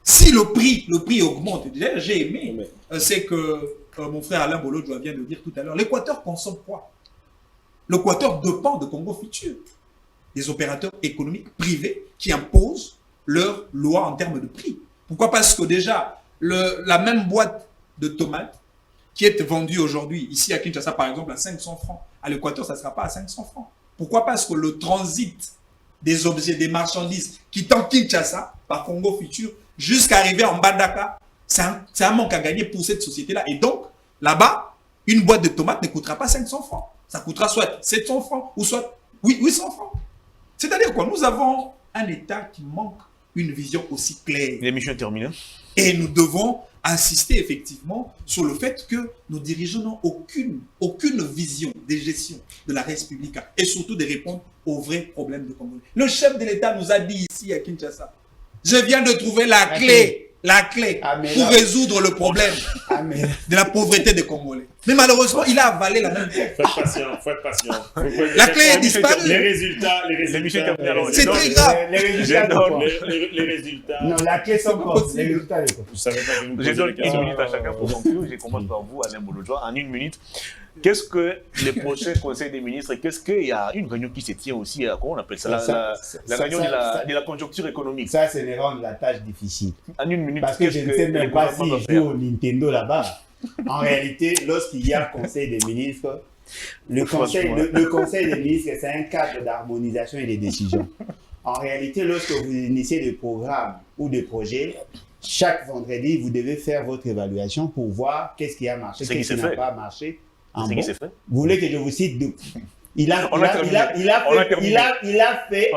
Si le prix augmente, déjà j'ai aimé, c'est que mon frère Alain Bolodjo vient de dire tout à l'heure, l'Équateur consomme quoi? L'Équateur dépend de Congo Futur, des opérateurs économiques privés qui imposent leurs lois en termes de prix. Pourquoi? Parce que déjà, la même boîte de tomates qui est vendue aujourd'hui, ici à Kinshasa par exemple, à 500 francs, à l'Équateur, ça ne sera pas à 500 francs. Pourquoi? Parce que le transit des objets, des marchandises quittant Kinshasa par Congo Futur jusqu'à arriver en Mbandaka, c'est un manque à gagner pour cette société-là. Et donc, là-bas, une boîte de tomates ne coûtera pas 500 francs. Ça coûtera soit 700 francs ou soit 800 francs. C'est-à-dire quoi? Nous avons un État qui manque une vision aussi claire. L'émission est terminée. Et nous devons insister effectivement sur le fait que nos dirigeants n'ont aucune vision de gestion de la République et surtout de répondre aux vrais problèmes de Congolais. Le chef de l'État nous a dit ici à Kinshasa, je viens de trouver la clé pour résoudre le problème de la pauvreté des Congolais. Mais malheureusement, il a avalé la même chose. Faites patient. La clé est disparue. Les résultats. C'est très grave. Les résultats. Non, la clé sont possibles. Les résultats. Je savais pas que vous Je donne posiez une la minute à chacun pour conclure. Je commence par vous, Alain Bolodjoa. En une minute, qu'est-ce que les prochains conseils des ministres, qu'est-ce qu'il y a une réunion qui se tient aussi, comment on appelle ça, la réunion de la conjoncture économique. Ça, c'est les rendre la tâche difficile. En une minute, Parce que je ne sais même pas s'ils jouent au Nintendo là-bas. En réalité, lorsqu'il y a conseil des ministres, le conseil des ministres, c'est un cadre d'harmonisation et de décision. En réalité, lorsque vous initiez des programmes ou des projets, chaque vendredi, vous devez faire votre évaluation pour voir qu'est-ce qui a marché, qu'est-ce qui n'a pas marché. C'est qui s'est fait. Vous voulez que je vous cite il a fait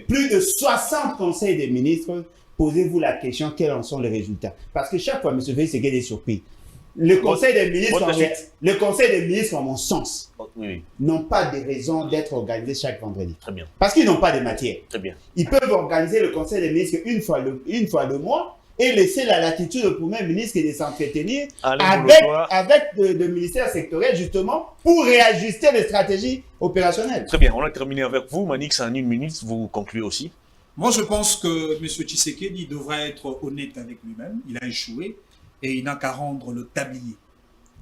plus de 60 conseils des ministres. Posez-vous la question, quels en sont les résultats? Parce que chaque fois, M. Félix Tshisekedi est surpris. Le conseil des ministres, à mon sens, n'ont pas de raison d'être organisés chaque vendredi. Très bien. Parce qu'ils n'ont pas de matière. Très bien. Ils peuvent organiser le conseil des ministres une fois le mois et laisser la latitude au Premier ministre de s'entretenir avec le ministère sectoriel, justement, pour réajuster les stratégies opérationnelles. Très bien. On a terminé avec vous. Manix, en une minute, vous concluez aussi. Moi, je pense que M. Tshisekedi devra être honnête avec lui-même. Il a échoué et il n'a qu'à rendre le tablier.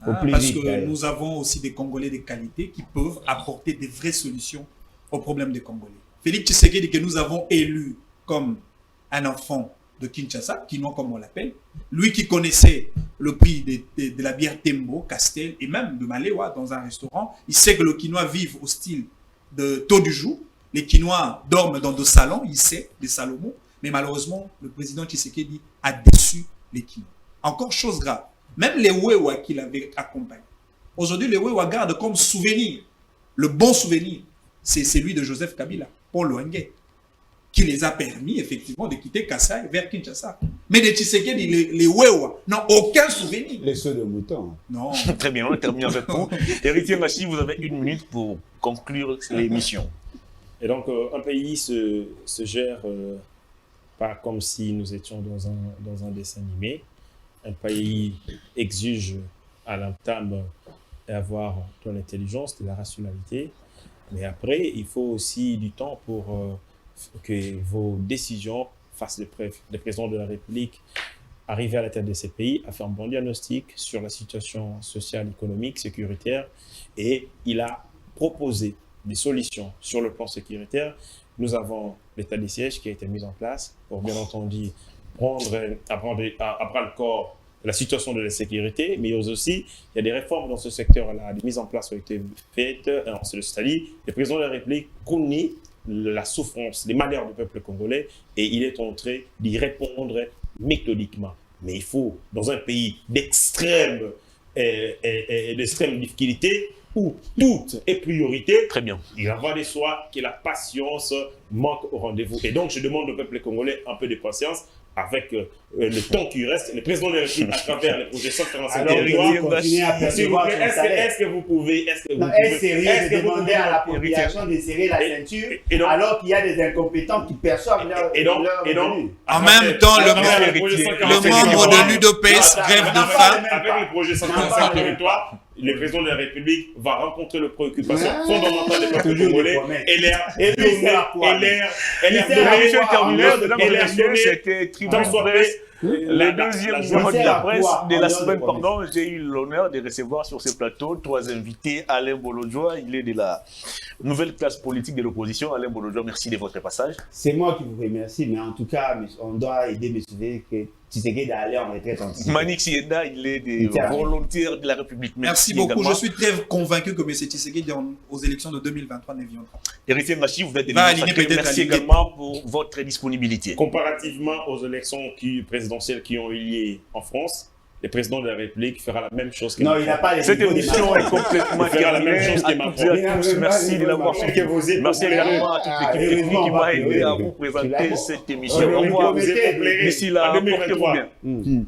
Parce que nous avons aussi des Congolais de qualité qui peuvent apporter des vraies solutions aux problèmes des Congolais. Félix Tshisekedi, que nous avons élu comme un enfant de Kinshasa, Kinois comme on l'appelle, lui qui connaissait le prix de la bière Tembo, Castel et même de Malewa dans un restaurant, il sait que le Kinois vit au style de taux du jour. Les Kinois dorment dans des salons, il sait, des Salomon, mais malheureusement, le président Tshisekedi a déçu les Kinois. Encore chose grave, même les Wewa qu'il avait accompagnés. Aujourd'hui, les Wewa gardent comme souvenir, le bon souvenir, c'est celui de Joseph Kabila, Paul Oenge, qui les a permis effectivement de quitter Kassai vers Kinshasa. Mais de Tshisekedi, les Wewa n'ont aucun souvenir. Les sauts de mouton. Non. Très bien, on a terminé avec vous. Héritier Machi, vous avez une minute pour conclure l'émission. Et donc, un pays se gère pas comme si nous étions dans un dessin animé. Un pays exige à l'entame d'avoir de l'intelligence, de la rationalité. Mais après, il faut aussi du temps pour que vos décisions fassent le président de la République arriver à la tête de ces pays à faire un bon diagnostic sur la situation sociale, économique, sécuritaire. Et il a proposé des solutions sur le plan sécuritaire. Nous avons l'état des sièges qui a été mis en place pour, bien entendu, prendre à bras le corps la situation de la sécurité, mais aussi, il y a des réformes dans ce secteur-là. Des mises en place ont été faites. C'est-à-dire, le président de la République connaît la souffrance, les malheurs du peuple congolais, et il est en train d'y répondre méthodiquement. Mais il faut, dans un pays d'extrême difficulté, où tout est priorité, très bien. Il va de soi que la patience manque au rendez-vous. Et donc, je demande au peuple congolais un peu de patience avec le temps qui reste. Le président de la République, à travers les projets 145 territoires, est-ce que vous pouvez... Est-ce sérieux de demander à la population de serrer la ceinture alors qu'il y a des incompétents qui perçoivent leur revenu? En même temps, le membre de l'UDPS grève de faim. Avec le projet 145 territoires, le président de la République va rencontrer les préoccupations fondamentales des peuples congolais et l'air le deuxième jour de la presse de la semaine, j'ai eu l'honneur de recevoir sur ce plateau 3 invités. Alain Bolodjoa, il est de la nouvelle classe politique de l'opposition. Alain Bolodjoa, merci de votre passage. C'est moi qui vous remercie, mais en tout cas, on doit aider M. que Tshisekedi d'aller en retraite anticipée. Manix Yenda, il est des volontaires de la République. Merci beaucoup. Également. Je suis très convaincu que M. Tshisekedi aux élections de 2023 ne viendra pas. Héritier Machi, vous êtes des merci également pour votre disponibilité. Comparativement aux élections présidentielles qui ont eu lieu en France, le président de la République fera la même chose que Non, il n'a pas les Cette niveaux de émission Macron. est complètement Il fera la même terminée. chose À que toutes Macron. et à tous, merci de l'avoir Macron. suivi. Merci également à toute l'équipe technique qui m'a aidé à vous présenter cette émission. Au revoir. Vous êtes D'ici là, en 2023. portez-vous bien.